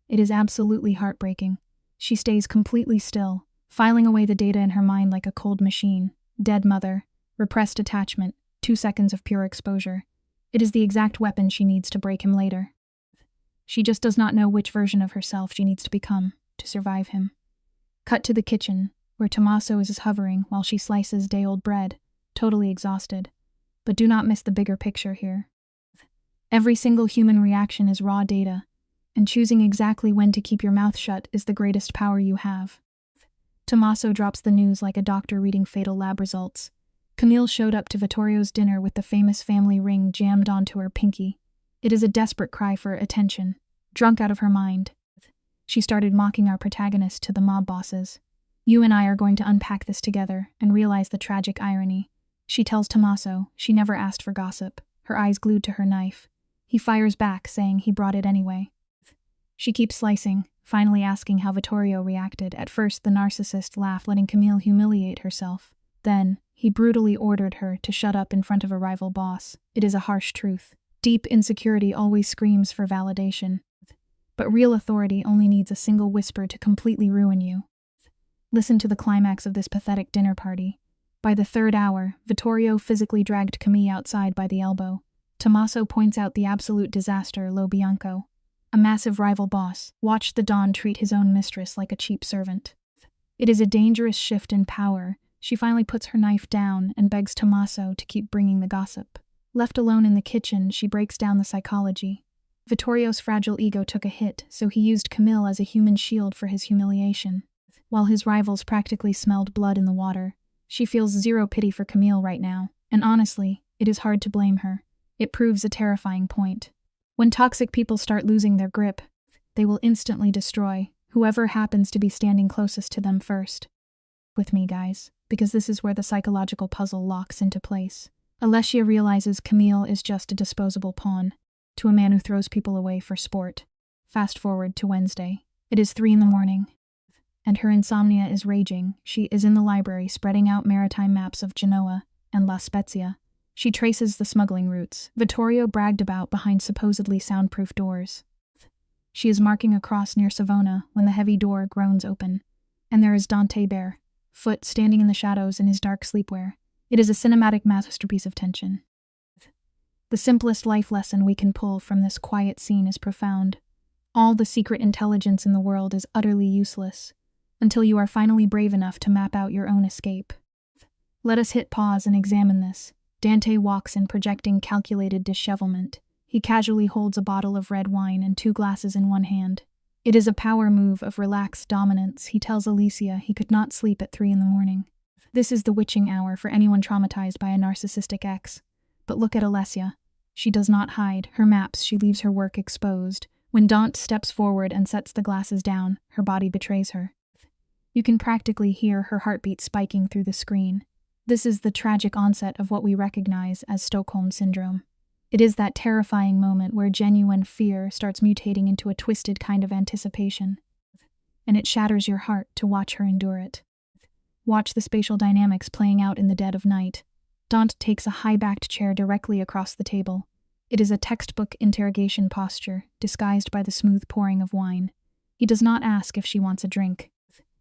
It is absolutely heartbreaking. She stays completely still, filing away the data in her mind like a cold machine. Dead mother, repressed attachment, 2 seconds of pure exposure. It is the exact weapon she needs to break him later. She just does not know which version of herself she needs to become to survive him. Cut to the kitchen, where Tommaso is hovering while she slices day-old bread, totally exhausted. But do not miss the bigger picture here. Every single human reaction is raw data, and choosing exactly when to keep your mouth shut is the greatest power you have. Tommaso drops the news like a doctor reading fatal lab results. Camille showed up to Vittorio's dinner with the famous family ring jammed onto her pinky. It is a desperate cry for attention. Drunk out of her mind, she started mocking our protagonist to the mob bosses. "You and I are going to unpack this together and realize the tragic irony." She tells Tommaso she never asked for gossip, her eyes glued to her knife. He fires back, saying he brought it anyway. She keeps slicing, finally asking how Vittorio reacted. At first, the narcissist laughed, letting Camille humiliate herself. Then, he brutally ordered her to shut up in front of a rival boss. It is a harsh truth. Deep insecurity always screams for validation. But real authority only needs a single whisper to completely ruin you. Listen to the climax of this pathetic dinner party. By the third hour, Vittorio physically dragged Camille outside by the elbow. Tommaso points out the absolute disaster Lo Bianco, a massive rival boss, watched the Don treat his own mistress like a cheap servant. It is a dangerous shift in power. She finally puts her knife down and begs Tommaso to keep bringing the gossip. Left alone in the kitchen, she breaks down the psychology. Vittorio's fragile ego took a hit, so he used Camille as a human shield for his humiliation. While his rivals practically smelled blood in the water, she feels zero pity for Camille right now, and honestly, it is hard to blame her. It proves a terrifying point. When toxic people start losing their grip, they will instantly destroy whoever happens to be standing closest to them first. With me, guys, because this is where the psychological puzzle locks into place. Alessia realizes Camille is just a disposable pawn to a man who throws people away for sport. Fast forward to Wednesday. It is 3 a.m, and her insomnia is raging. She is in the library spreading out maritime maps of Genoa and La Spezia. She traces the smuggling routes Vittorio bragged about behind supposedly soundproof doors. She is marking a cross near Savona when the heavy door groans open, and there is Dante barefoot, standing in the shadows in his dark sleepwear. It is a cinematic masterpiece of tension. The simplest life lesson we can pull from this quiet scene is profound. All the secret intelligence in the world is utterly useless until you are finally brave enough to map out your own escape. Let us hit pause and examine this. Dante walks in, projecting calculated dishevelment. He casually holds a bottle of red wine and 2 glasses in one hand. It is a power move of relaxed dominance. He tells Alicia he could not sleep at 3 in the morning. This is the witching hour for anyone traumatized by a narcissistic ex. But look at Alessia. She does not hide her maps, she leaves her work exposed. When Dante steps forward and sets the glasses down, her body betrays her. You can practically hear her heartbeat spiking through the screen. This is the tragic onset of what we recognize as Stockholm Syndrome. It is that terrifying moment where genuine fear starts mutating into a twisted kind of anticipation. And it shatters your heart to watch her endure it. Watch the spatial dynamics playing out in the dead of night. Dante takes a high-backed chair directly across the table. It is a textbook interrogation posture, disguised by the smooth pouring of wine. He does not ask if she wants a drink.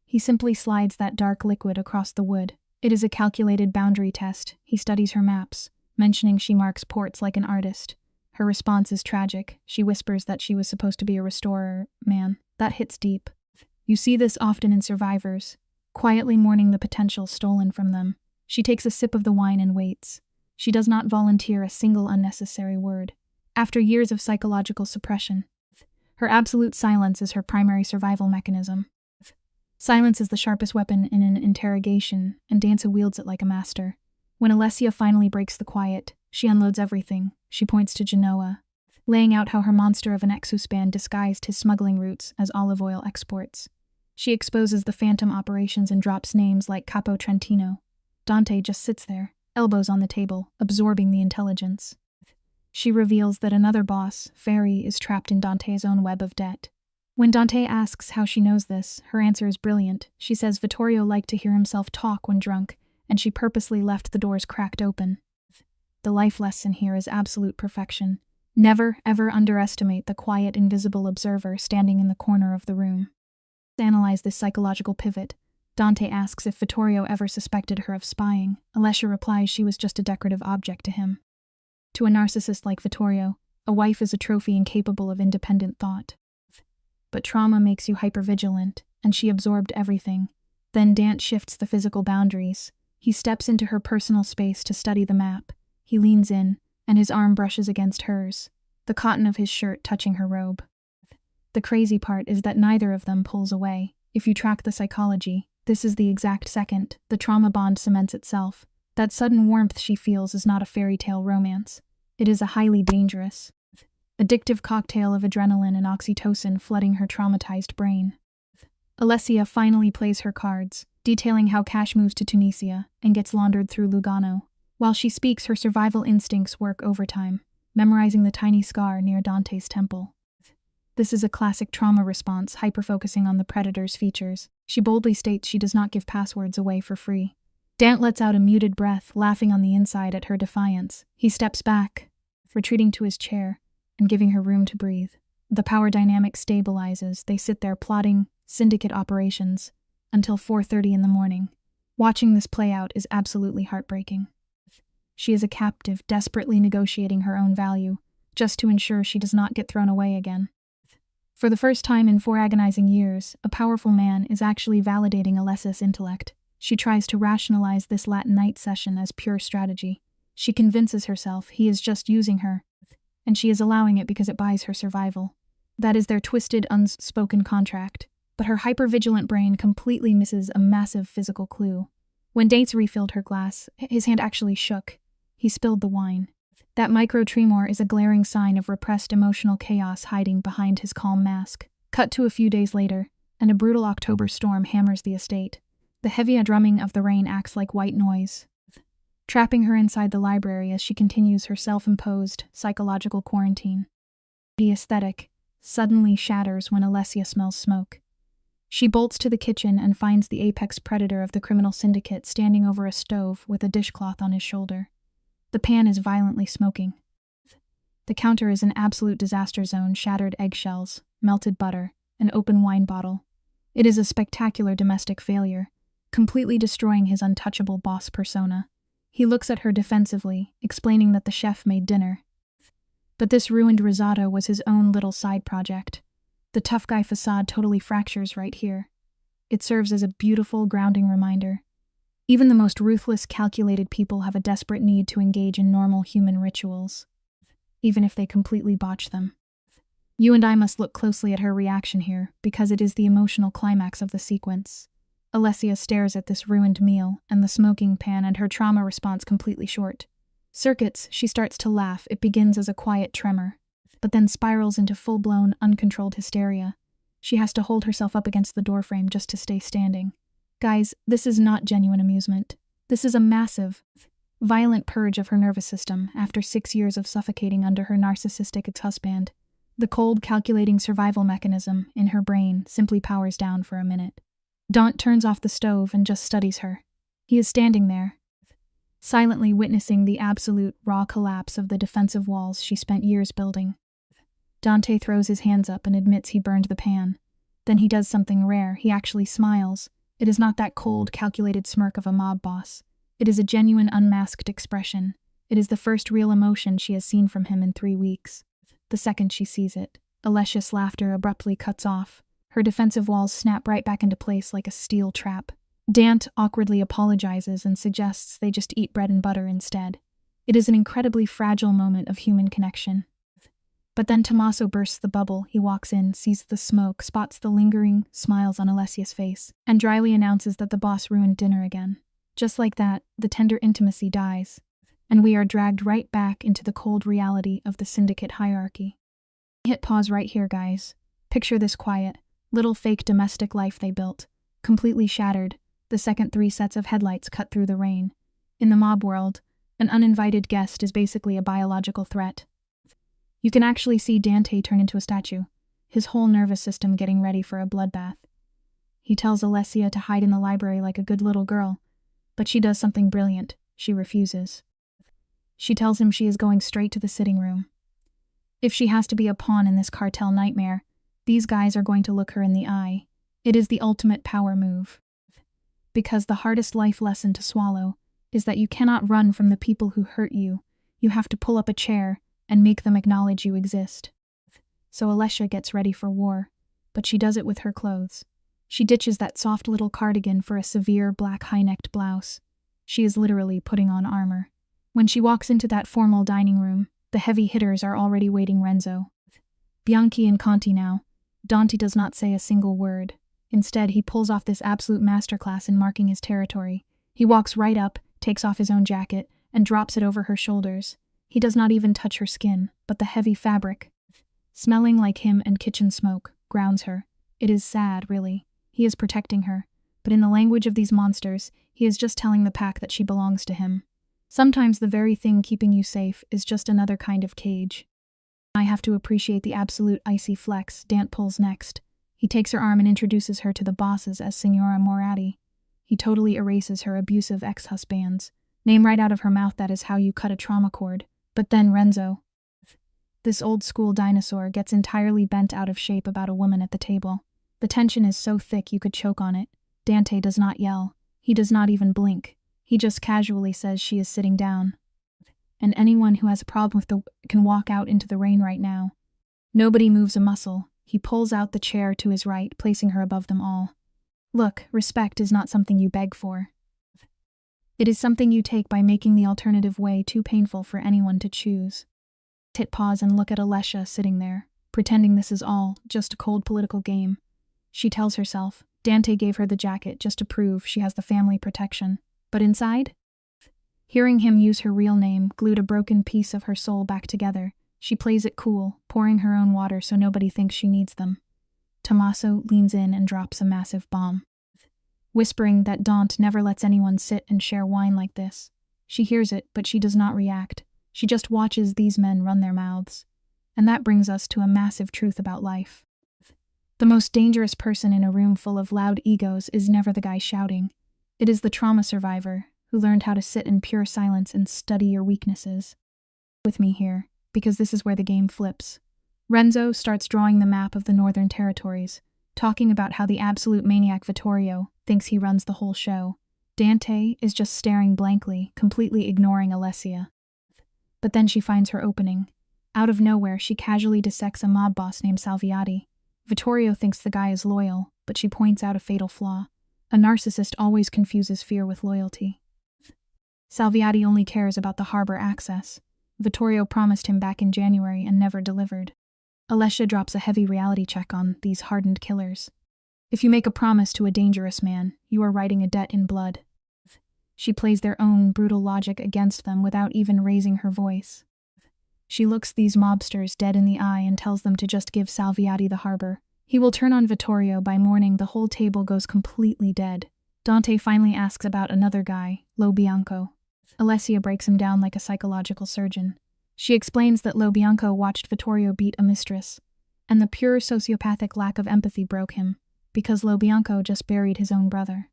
He simply slides that dark liquid across the wood. It is a calculated boundary test. He studies her maps, mentioning she marks ports like an artist. Her response is tragic. She whispers that she was supposed to be a restorer. Man, that hits deep. You see this often in survivors, quietly mourning the potential stolen from them. She takes a sip of the wine and waits. She does not volunteer a single unnecessary word. After years of psychological suppression, her absolute silence is her primary survival mechanism. Silence is the sharpest weapon in an interrogation, and Dante wields it like a master. When Alessia finally breaks the quiet, she unloads everything. She points to Genoa, laying out how her monster of an exospan disguised his smuggling routes as olive oil exports. She exposes the phantom operations and drops names like Capo Trentino. Dante just sits there, elbows on the table, absorbing the intelligence. She reveals that another boss, Ferry, is trapped in Dante's own web of debt. When Dante asks how she knows this, her answer is brilliant. She says Vittorio liked to hear himself talk when drunk, and she purposely left the doors cracked open. The life lesson here is absolute perfection. Never, ever underestimate the quiet, invisible observer standing in the corner of the room. To analyze this psychological pivot, Dante asks if Vittorio ever suspected her of spying. Alessia replies she was just a decorative object to him. To a narcissist like Vittorio, a wife is a trophy incapable of independent thought. But trauma makes you hypervigilant, and she absorbed everything. Then Dante shifts the physical boundaries. He steps into her personal space to study the map. He leans in, and his arm brushes against hers, the cotton of his shirt touching her robe. The crazy part is that neither of them pulls away. If you track the psychology, this is the exact second the trauma bond cements itself. That sudden warmth she feels is not a fairy tale romance. It is a highly dangerous, addictive cocktail of adrenaline and oxytocin flooding her traumatized brain. Alessia finally plays her cards, detailing how cash moves to Tunisia and gets laundered through Lugano. While she speaks, her survival instincts work overtime, memorizing the tiny scar near Dante's temple. This is a classic trauma response, hyper-focusing on the predator's features. She boldly states she does not give passwords away for free. Dante lets out a muted breath, laughing on the inside at her defiance. He steps back, retreating to his chair, and giving her room to breathe. The power dynamic stabilizes. They sit there plotting syndicate operations until 4:30 in the morning. Watching this play out is absolutely heartbreaking. She is a captive, desperately negotiating her own value, just to ensure she does not get thrown away again. For the first time in 4 agonizing years, a powerful man is actually validating Alessia's intellect. She tries to rationalize this Latin night session as pure strategy. She convinces herself he is just using her, and she is allowing it because it buys her survival. That is their twisted, unspoken contract. But her hypervigilant brain completely misses a massive physical clue. When Dates refilled her glass, his hand actually shook. He spilled the wine. That micro-tremor is a glaring sign of repressed emotional chaos hiding behind his calm mask. Cut to a few days later, and a brutal October storm hammers the estate. The heavy drumming of the rain acts like white noise, trapping her inside the library as she continues her self-imposed psychological quarantine. The aesthetic suddenly shatters when Alessia smells smoke. She bolts to the kitchen and finds the apex predator of the criminal syndicate standing over a stove with a dishcloth on his shoulder. The pan is violently smoking. The counter is an absolute disaster zone: shattered eggshells, melted butter, an open wine bottle. It is a spectacular domestic failure, completely destroying his untouchable boss persona. He looks at her defensively, explaining that the chef made dinner. But this ruined risotto was his own little side project. The tough guy facade totally fractures right here. It serves as a beautiful, grounding reminder. Even the most ruthless, calculated people have a desperate need to engage in normal human rituals, even if they completely botch them. You and I must look closely at her reaction here, because it is the emotional climax of the sequence. Alessia stares at this ruined meal and the smoking pan, and her trauma response completely short. Circuits, she starts to laugh. It begins as a quiet tremor, but then spirals into full-blown, uncontrolled hysteria. She has to hold herself up against the doorframe just to stay standing. Guys, this is not genuine amusement. This is a massive, violent purge of her nervous system after 6 years of suffocating under her narcissistic ex-husband. The cold, calculating survival mechanism in her brain simply powers down for a minute. Daunt turns off the stove and just studies her. He is standing there, silently witnessing the absolute, raw collapse of the defensive walls she spent years building. Dante throws his hands up and admits he burned the pan. Then he does something rare. He actually smiles. It is not that cold, calculated smirk of a mob boss. It is a genuine, unmasked expression. It is the first real emotion she has seen from him in 3 weeks. The second she sees it, Alessia's laughter abruptly cuts off. Her defensive walls snap right back into place like a steel trap. Dant awkwardly apologizes and suggests they just eat bread and butter instead. It is an incredibly fragile moment of human connection. But then Tommaso bursts the bubble. He walks in, sees the smoke, spots the lingering smiles on Alessia's face, and dryly announces that the boss ruined dinner again. Just like that, the tender intimacy dies, and we are dragged right back into the cold reality of the syndicate hierarchy. Hit pause right here, guys. Picture this quiet, little fake domestic life they built, completely shattered, the second 3 sets of headlights cut through the rain. In the mob world, an uninvited guest is basically a biological threat. You can actually see Dante turn into a statue, his whole nervous system getting ready for a bloodbath. He tells Alessia to hide in the library like a good little girl, but she does something brilliant. She refuses. She tells him she is going straight to the sitting room. If she has to be a pawn in this cartel nightmare, these guys are going to look her in the eye. It is the ultimate power move. Because the hardest life lesson to swallow is that you cannot run from the people who hurt you. You have to pull up a chair and make them acknowledge you exist. So Alessia gets ready for war, but she does it with her clothes. She ditches that soft little cardigan for a severe black high-necked blouse. She is literally putting on armor. When she walks into that formal dining room, the heavy hitters are already waiting Renzo. Bianchi and Conti now. Dante does not say a single word. Instead, he pulls off this absolute masterclass in marking his territory. He walks right up, takes off his own jacket, and drops it over her shoulders. He does not even touch her skin, but the heavy fabric, smelling like him and kitchen smoke, grounds her. It is sad, really. He is protecting her, but in the language of these monsters, he is just telling the pack that she belongs to him. Sometimes the very thing keeping you safe is just another kind of cage. I have to appreciate the absolute icy flex Dant pulls next. He takes her arm and introduces her to the bosses as Signora Moratti. He totally erases her abusive ex-husbands. Name right out of her mouth. That is how you cut a trauma cord. But then Renzo, this old-school dinosaur, gets entirely bent out of shape about a woman at the table. The tension is so thick you could choke on it. Dante does not yell. He does not even blink. He just casually says she is sitting down. And anyone who has a problem with can walk out into the rain right now. Nobody moves a muscle. He pulls out the chair to his right, placing her above them all. Look, respect is not something you beg for. It is something you take by making the alternative way too painful for anyone to choose. Hit pause and look at Alessia sitting there, pretending this is all just a cold political game. She tells herself Dante gave her the jacket just to prove she has the family protection. But inside? Hearing him use her real name glued a broken piece of her soul back together. She plays it cool, pouring her own water so nobody thinks she needs them. Tommaso leans in and drops a massive bomb, whispering that Dante never lets anyone sit and share wine like this. She hears it, but she does not react. She just watches these men run their mouths. And that brings us to a massive truth about life. The most dangerous person in a room full of loud egos is never the guy shouting. It is the trauma survivor who learned how to sit in pure silence and study your weaknesses. With me here, because this is where the game flips. Renzo starts drawing the map of the Northern Territories, talking about how the absolute maniac Vittorio thinks he runs the whole show. Dante is just staring blankly, completely ignoring Alessia. But then she finds her opening. Out of nowhere, she casually dissects a mob boss named Salviati. Vittorio thinks the guy is loyal, but she points out a fatal flaw. A narcissist always confuses fear with loyalty. Salviati only cares about the harbor access. Vittorio promised him back in January and never delivered. Alessia drops a heavy reality check on these hardened killers. If you make a promise to a dangerous man, you are writing a debt in blood. She plays their own brutal logic against them without even raising her voice. She looks these mobsters dead in the eye and tells them to just give Salviati the harbor. He will turn on Vittorio by morning. The whole table goes completely dead. Dante finally asks about another guy, Lo Bianco. Alessia breaks him down like a psychological surgeon. She explains that Lo Bianco watched Vittorio beat a mistress, and the pure sociopathic lack of empathy broke him, because Lo Bianco just buried his own brother.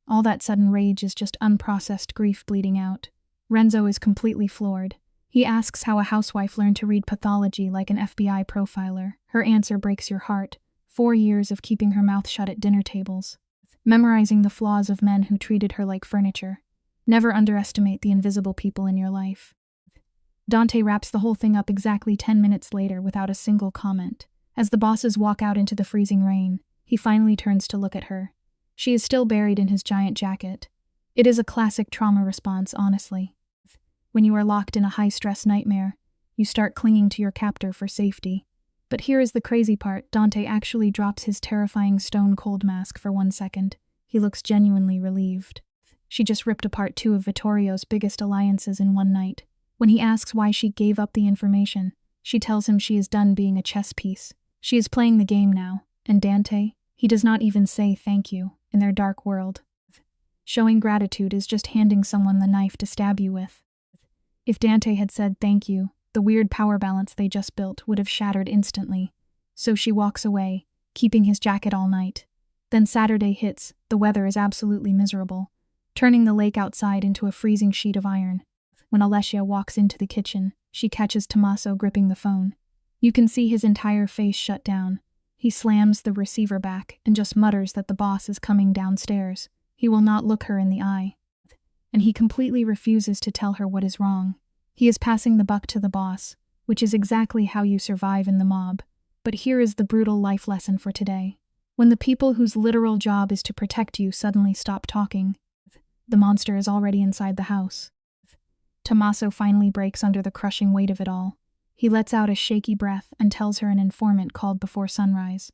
All that sudden rage is just unprocessed grief bleeding out. Renzo is completely floored. He asks how a housewife learned to read pathology like an FBI profiler. Her answer breaks your heart. 4 years of keeping her mouth shut at dinner tables. Memorizing the flaws of men who treated her like furniture. Never underestimate the invisible people in your life. Dante wraps the whole thing up exactly 10 minutes later without a single comment. As the bosses walk out into the freezing rain, he finally turns to look at her. She is still buried in his giant jacket. It is a classic trauma response, honestly. When you are locked in a high-stress nightmare, you start clinging to your captor for safety. But here is the crazy part. Dante actually drops his terrifying stone-cold mask for 1 second. He looks genuinely relieved. She just ripped apart 2 of Vittorio's biggest alliances in one night. When he asks why she gave up the information, she tells him she is done being a chess piece. She is playing the game now, and Dante, he does not even say thank you in their dark world. Showing gratitude is just handing someone the knife to stab you with. If Dante had said thank you, the weird power balance they just built would have shattered instantly. So she walks away, keeping his jacket all night. Then Saturday hits. The weather is absolutely miserable, turning the lake outside into a freezing sheet of iron. When Alessia walks into the kitchen, she catches Tommaso gripping the phone. You can see his entire face shut down. He slams the receiver back and just mutters that the boss is coming downstairs. He will not look her in the eye. And he completely refuses to tell her what is wrong. He is passing the buck to the boss, which is exactly how you survive in the mob. But here is the brutal life lesson for today. When the people whose literal job is to protect you suddenly stop talking, the monster is already inside the house. Tommaso finally breaks under the crushing weight of it all. He lets out a shaky breath and tells her an informant called before sunrise.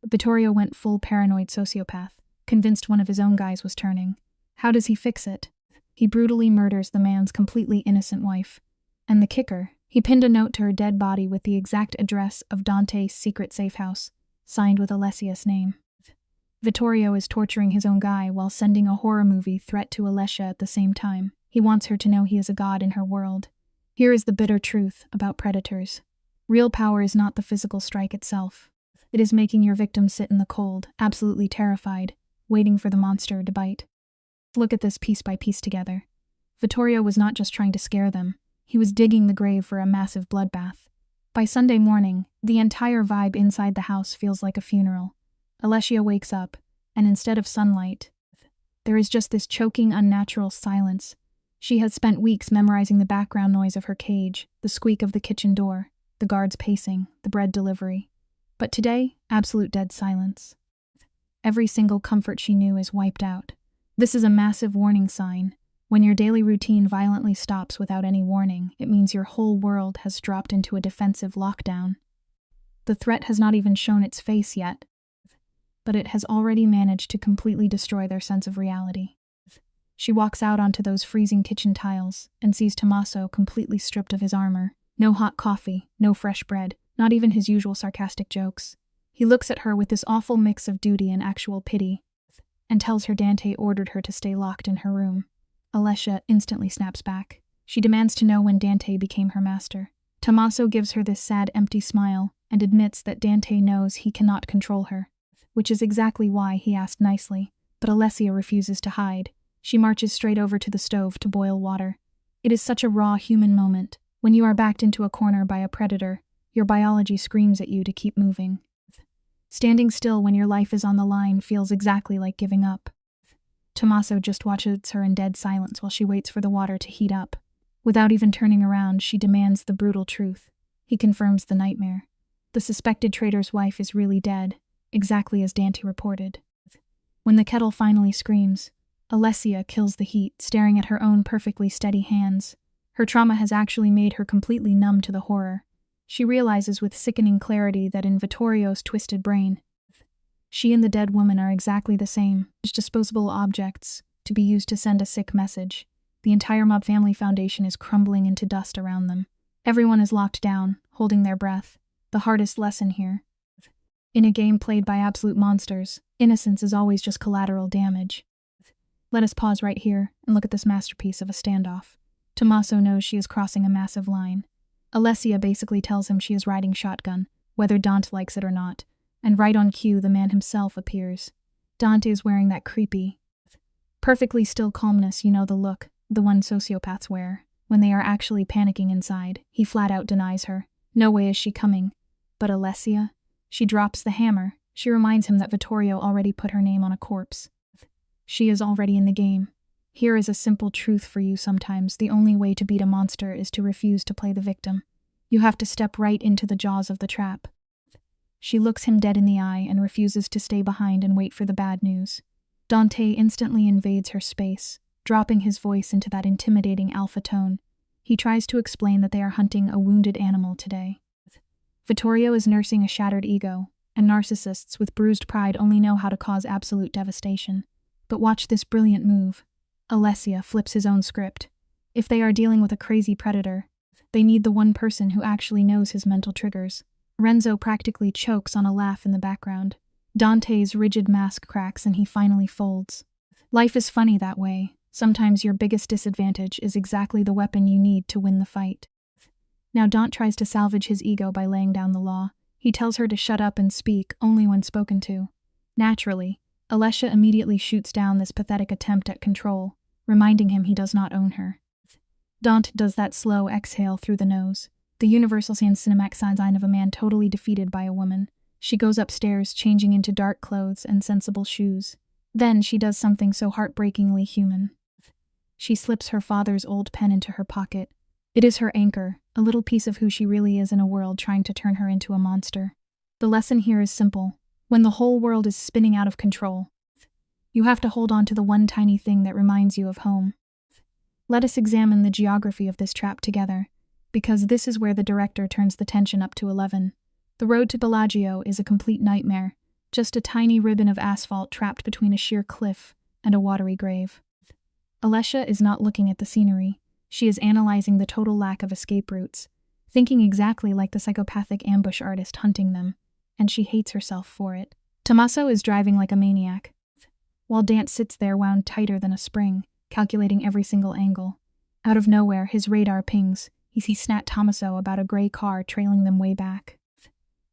Vittorio went full paranoid sociopath, convinced one of his own guys was turning. How does he fix it? He brutally murders the man's completely innocent wife. And the kicker, he pinned a note to her dead body with the exact address of Dante's secret safe house, signed with Alessia's name. Vittorio is torturing his own guy while sending a horror movie threat to Alessia at the same time. He wants her to know he is a god in her world. Here is the bitter truth about predators. Real power is not the physical strike itself. It is making your victim sit in the cold, absolutely terrified, waiting for the monster to bite. Look at this piece by piece together. Vittorio was not just trying to scare them. He was digging the grave for a massive bloodbath. By Sunday morning, the entire vibe inside the house feels like a funeral. Alessia wakes up, and instead of sunlight, there is just this choking, unnatural silence. She has spent weeks memorizing the background noise of her cage, the squeak of the kitchen door, the guards pacing, the bread delivery. But today, absolute dead silence. Every single comfort she knew is wiped out. This is a massive warning sign. When your daily routine violently stops without any warning, it means your whole world has dropped into a defensive lockdown. The threat has not even shown its face yet, but it has already managed to completely destroy their sense of reality. She walks out onto those freezing kitchen tiles and sees Tommaso completely stripped of his armor. No hot coffee, no fresh bread, not even his usual sarcastic jokes. He looks at her with this awful mix of duty and actual pity, and tells her Dante ordered her to stay locked in her room. Alessia instantly snaps back. She demands to know when Dante became her master. Tommaso gives her this sad, empty smile and admits that Dante knows he cannot control her, which is exactly why he asked nicely. But Alessia refuses to hide. She marches straight over to the stove to boil water. It is such a raw human moment. When you are backed into a corner by a predator, your biology screams at you to keep moving. Standing still when your life is on the line feels exactly like giving up. Tommaso just watches her in dead silence while she waits for the water to heat up. Without even turning around, she demands the brutal truth. He confirms the nightmare. The suspected traitor's wife is really dead, exactly as Dante reported. When the kettle finally screams, Alessia kills the heat, staring at her own perfectly steady hands. Her trauma has actually made her completely numb to the horror. She realizes with sickening clarity that in Vittorio's twisted brain, she and the dead woman are exactly the same, just disposable objects to be used to send a sick message. The entire Mob family foundation is crumbling into dust around them. Everyone is locked down, holding their breath. The hardest lesson here. In a game played by absolute monsters, innocence is always just collateral damage. Let us pause right here and look at this masterpiece of a standoff. Tommaso knows she is crossing a massive line. Alessia basically tells him she is riding shotgun, whether Dante likes it or not, and right on cue the man himself appears. Dante is wearing that creepy, perfectly still calmness, you know the look, the one sociopaths wear. When they are actually panicking inside, he flat out denies her. No way is she coming. But Alessia? She drops the hammer. She reminds him that Vittorio already put her name on a corpse. She is already in the game. Here is a simple truth for you sometimes. The only way to beat a monster is to refuse to play the victim. You have to step right into the jaws of the trap. She looks him dead in the eye and refuses to stay behind and wait for the bad news. Dante instantly invades her space, dropping his voice into that intimidating alpha tone. He tries to explain that they are hunting a wounded animal today. Vittorio is nursing a shattered ego, and narcissists with bruised pride only know how to cause absolute devastation. But watch this brilliant move. Alessia flips his own script. If they are dealing with a crazy predator, they need the one person who actually knows his mental triggers. Renzo practically chokes on a laugh in the background. Dante's rigid mask cracks and he finally folds. Life is funny that way. Sometimes your biggest disadvantage is exactly the weapon you need to win the fight. Now Dante tries to salvage his ego by laying down the law. He tells her to shut up and speak only when spoken to. Naturally, Alessia immediately shoots down this pathetic attempt at control, reminding him he does not own her. Dante does that slow exhale through the nose, the universal cinematic sign of a man totally defeated by a woman. She goes upstairs, changing into dark clothes and sensible shoes. Then she does something so heartbreakingly human. She slips her father's old pen into her pocket. It is her anchor, a little piece of who she really is in a world trying to turn her into a monster. The lesson here is simple. When the whole world is spinning out of control, you have to hold on to the one tiny thing that reminds you of home. Let us examine the geography of this trap together, because this is where the director turns the tension up to 11. The road to Bellagio is a complete nightmare, just a tiny ribbon of asphalt trapped between a sheer cliff and a watery grave. Alessia is not looking at the scenery. She is analyzing the total lack of escape routes, thinking exactly like the psychopathic ambush artist hunting them, and she hates herself for it. Tommaso is driving like a maniac, while Dante sits there wound tighter than a spring, calculating every single angle. Out of nowhere, his radar pings. He sees Snat Tommaso about a gray car trailing them way back.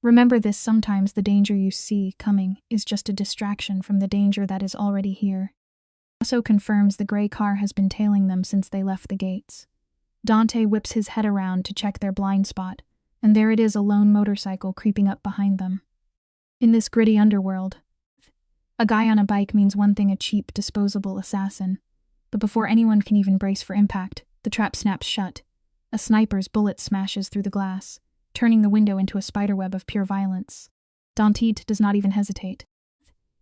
Remember this, sometimes the danger you see coming is just a distraction from the danger that is already here. Tommaso confirms the gray car has been tailing them since they left the gates. Dante whips his head around to check their blind spot, and there it is, a lone motorcycle creeping up behind them. In this gritty underworld, a guy on a bike means one thing: a cheap, disposable assassin. But before anyone can even brace for impact, the trap snaps shut. A sniper's bullet smashes through the glass, turning the window into a spiderweb of pure violence. Dante does not even hesitate.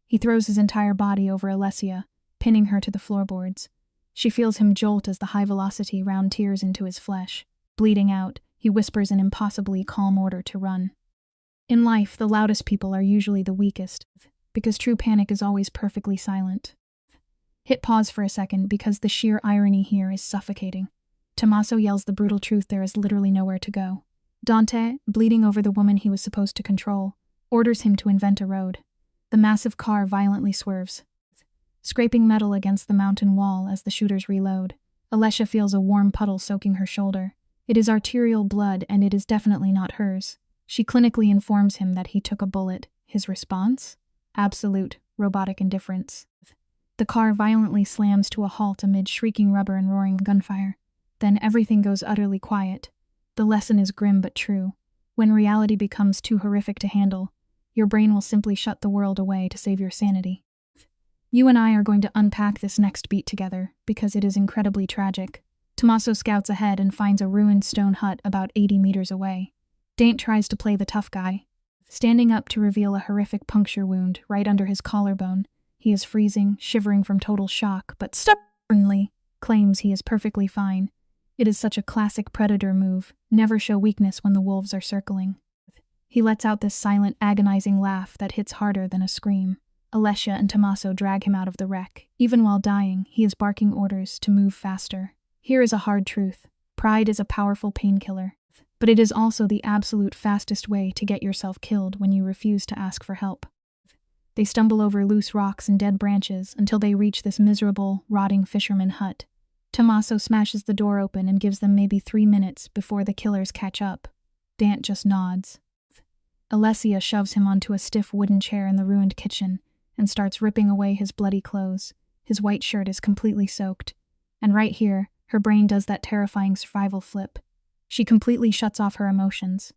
He throws his entire body over Alessia, pinning her to the floorboards. She feels him jolt as the high-velocity round tears into his flesh. Bleeding out, he whispers an impossibly calm order to run. In life, the loudest people are usually the weakest, because true panic is always perfectly silent. Hit pause for a second, because the sheer irony here is suffocating. Tommaso yells the brutal truth: there is literally nowhere to go. Dante, bleeding over the woman he was supposed to control, orders him to invent a road. The massive car violently swerves, scraping metal against the mountain wall as the shooters reload. Alessia feels a warm puddle soaking her shoulder. It is arterial blood, and it is definitely not hers. She clinically informs him that he took a bullet. His response? Absolute, robotic indifference. The car violently slams to a halt amid shrieking rubber and roaring gunfire. Then everything goes utterly quiet. The lesson is grim but true. When reality becomes too horrific to handle, your brain will simply shut the world away to save your sanity. You and I are going to unpack this next beat together, because it is incredibly tragic. Tommaso scouts ahead and finds a ruined stone hut about 80 meters away. Dante tries to play the tough guy, standing up to reveal a horrific puncture wound right under his collarbone. He is freezing, shivering from total shock, but stubbornly claims he is perfectly fine. It is such a classic predator move, never show weakness when the wolves are circling. He lets out this silent, agonizing laugh that hits harder than a scream. Alessia and Tommaso drag him out of the wreck. Even while dying, he is barking orders to move faster. Here is a hard truth. Pride is a powerful painkiller, but it is also the absolute fastest way to get yourself killed when you refuse to ask for help. They stumble over loose rocks and dead branches until they reach this miserable, rotting fisherman hut. Tommaso smashes the door open and gives them maybe 3 minutes before the killers catch up. Dant just nods. Alessia shoves him onto a stiff wooden chair in the ruined kitchen and starts ripping away his bloody clothes. His white shirt is completely soaked. And right here, her brain does that terrifying survival flip. She completely shuts off her emotions,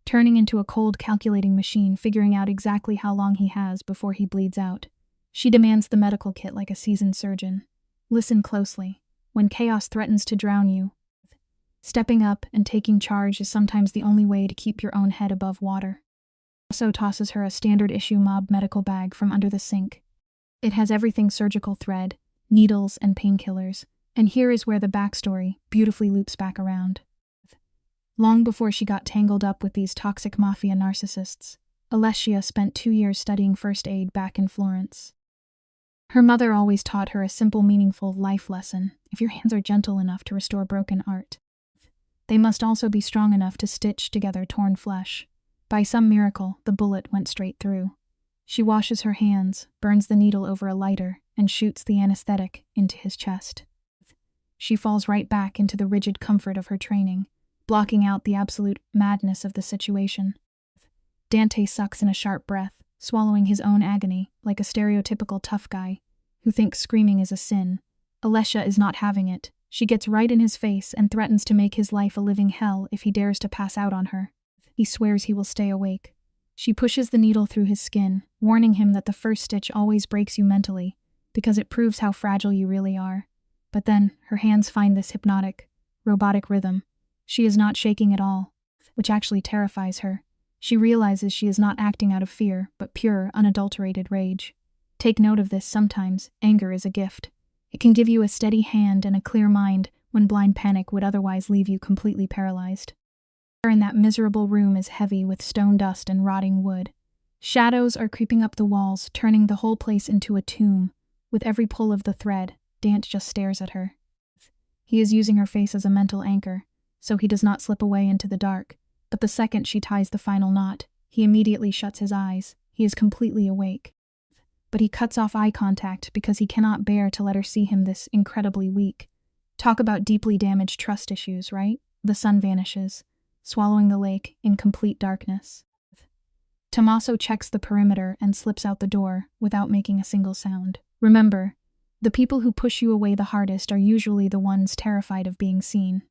turning into a cold calculating machine, figuring out exactly how long he has before he bleeds out. She demands the medical kit like a seasoned surgeon. Listen closely. When chaos threatens to drown you, stepping up and taking charge is sometimes the only way to keep your own head above water. Also tosses her a standard-issue mob medical bag from under the sink. It has everything: surgical thread, needles, and painkillers. And here is where the backstory beautifully loops back around. Long before she got tangled up with these toxic mafia narcissists, Alessia spent 2 years studying first aid back in Florence. Her mother always taught her a simple, meaningful life lesson: if your hands are gentle enough to restore broken art, they must also be strong enough to stitch together torn flesh. By some miracle, the bullet went straight through. She washes her hands, burns the needle over a lighter, and shoots the anesthetic into his chest. She falls right back into the rigid comfort of her training, blocking out the absolute madness of the situation. Dante sucks in a sharp breath, swallowing his own agony like a stereotypical tough guy who thinks screaming is a sin. Alessia is not having it. She gets right in his face and threatens to make his life a living hell if he dares to pass out on her. He swears he will stay awake. She pushes the needle through his skin, warning him that the first stitch always breaks you mentally, because it proves how fragile you really are. But then, her hands find this hypnotic, robotic rhythm. She is not shaking at all, which actually terrifies her. She realizes she is not acting out of fear, but pure, unadulterated rage. Take note of this: sometimes, anger is a gift. It can give you a steady hand and a clear mind when blind panic would otherwise leave you completely paralyzed. The air in that miserable room is heavy with stone dust and rotting wood. Shadows are creeping up the walls, turning the whole place into a tomb. With every pull of the thread, Dant just stares at her. He is using her face as a mental anchor, so he does not slip away into the dark. But the second she ties the final knot, he immediately shuts his eyes. He is completely awake. But he cuts off eye contact because he cannot bear to let her see him this incredibly weak. Talk about deeply damaged trust issues, right? The sun vanishes, swallowing the lake in complete darkness. Tommaso checks the perimeter and slips out the door without making a single sound. Remember, the people who push you away the hardest are usually the ones terrified of being seen.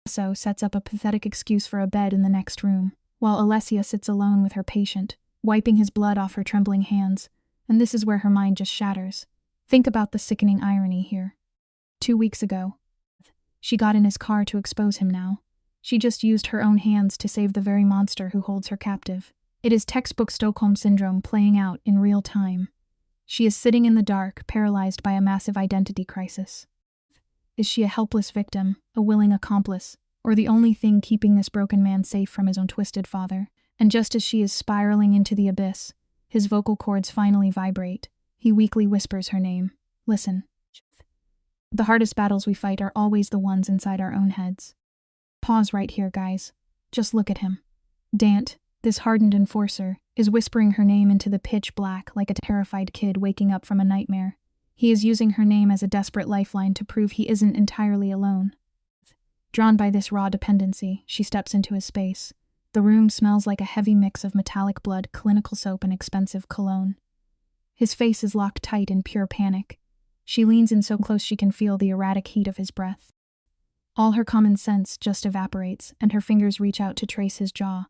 Tommaso sets up a pathetic excuse for a bed in the next room, while Alessia sits alone with her patient, wiping his blood off her trembling hands. And this is where her mind just shatters. Think about the sickening irony here. 2 weeks ago, she got in his car to expose him. Now, she just used her own hands to save the very monster who holds her captive. It is textbook Stockholm Syndrome playing out in real time. She is sitting in the dark, paralyzed by a massive identity crisis. Is she a helpless victim, a willing accomplice, or the only thing keeping this broken man safe from his own twisted father? And just as she is spiraling into the abyss, his vocal cords finally vibrate. He weakly whispers her name. Listen. The hardest battles we fight are always the ones inside our own heads. Pause right here, guys. Just look at him. Dant, this hardened enforcer, is whispering her name into the pitch black like a terrified kid waking up from a nightmare. He is using her name as a desperate lifeline to prove he isn't entirely alone. Drawn by this raw dependency, she steps into his space. The room smells like a heavy mix of metallic blood, clinical soap, and expensive cologne. His face is locked tight in pure panic. She leans in so close she can feel the erratic heat of his breath. All her common sense just evaporates, and her fingers reach out to trace his jaw.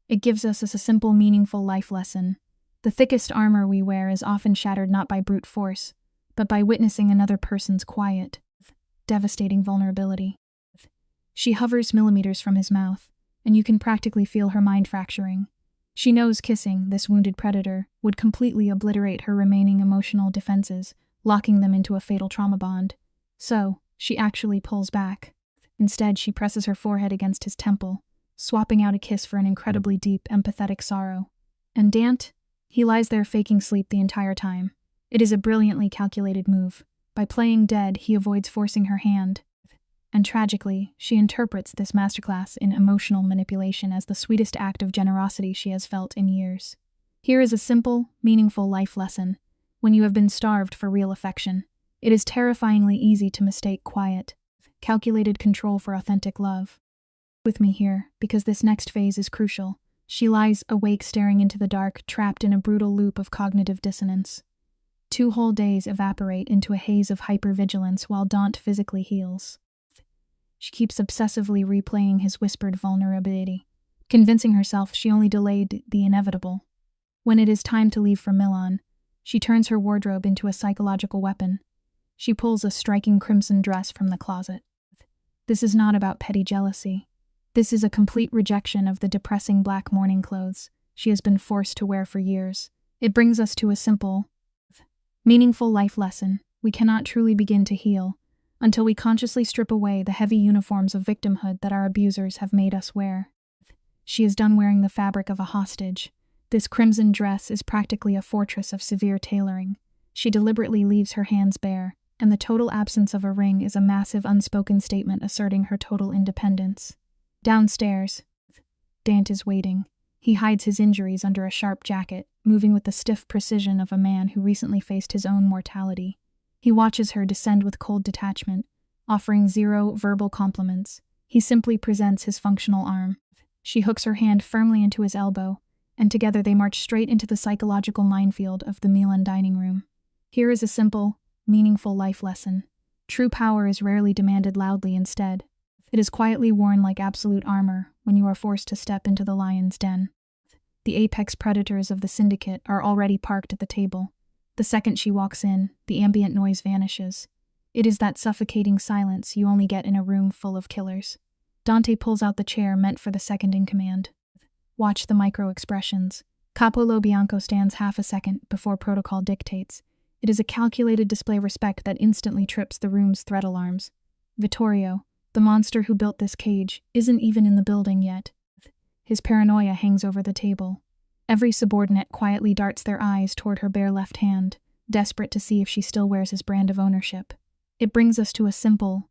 It gives us a simple, meaningful life lesson. The thickest armor we wear is often shattered not by brute force, but by witnessing another person's quiet, devastating vulnerability. She hovers millimeters from his mouth, and you can practically feel her mind fracturing. She knows kissing this wounded predator would completely obliterate her remaining emotional defenses, locking them into a fatal trauma bond. So, she actually pulls back. Instead, she presses her forehead against his temple, swapping out a kiss for an incredibly deep, empathetic sorrow. And Dant? He lies there faking sleep the entire time. It is a brilliantly calculated move. By playing dead, he avoids forcing her hand. And tragically, she interprets this masterclass in emotional manipulation as the sweetest act of generosity she has felt in years. Here is a simple, meaningful life lesson. When you have been starved for real affection, it is terrifyingly easy to mistake quiet, calculated control for authentic love. With me here, because this next phase is crucial. She lies awake staring into the dark, trapped in a brutal loop of cognitive dissonance. 2 whole days evaporate into a haze of hypervigilance while Dant physically heals. She keeps obsessively replaying his whispered vulnerability, convincing herself she only delayed the inevitable. When it is time to leave for Milan, she turns her wardrobe into a psychological weapon. She pulls a striking crimson dress from the closet. This is not about petty jealousy. This is a complete rejection of the depressing black mourning clothes she has been forced to wear for years. It brings us to a simple, meaningful life lesson. We cannot truly begin to heal until we consciously strip away the heavy uniforms of victimhood that our abusers have made us wear. She is done wearing the fabric of a hostage. This crimson dress is practically a fortress of severe tailoring. She deliberately leaves her hands bare, and the total absence of a ring is a massive unspoken statement asserting her total independence. Downstairs, Dant is waiting. He hides his injuries under a sharp jacket, moving with the stiff precision of a man who recently faced his own mortality. He watches her descend with cold detachment, offering 0 verbal compliments. He simply presents his functional arm. She hooks her hand firmly into his elbow, and together they march straight into the psychological minefield of the Milan dining room. Here is a simple, meaningful life lesson. True power is rarely demanded loudly instead. It is quietly worn like absolute armor when you are forced to step into the lion's den. The apex predators of the syndicate are already parked at the table. The second she walks in, the ambient noise vanishes. It is that suffocating silence you only get in a room full of killers. Dante pulls out the chair meant for the second in command. Watch the micro-expressions. Capo Lo Bianco stands half a second before protocol dictates. It is a calculated display of respect that instantly trips the room's threat alarms. Vittorio, the monster who built this cage, isn't even in the building yet. His paranoia hangs over the table. Every subordinate quietly darts their eyes toward her bare left hand, desperate to see if she still wears his brand of ownership. It brings us to a simple,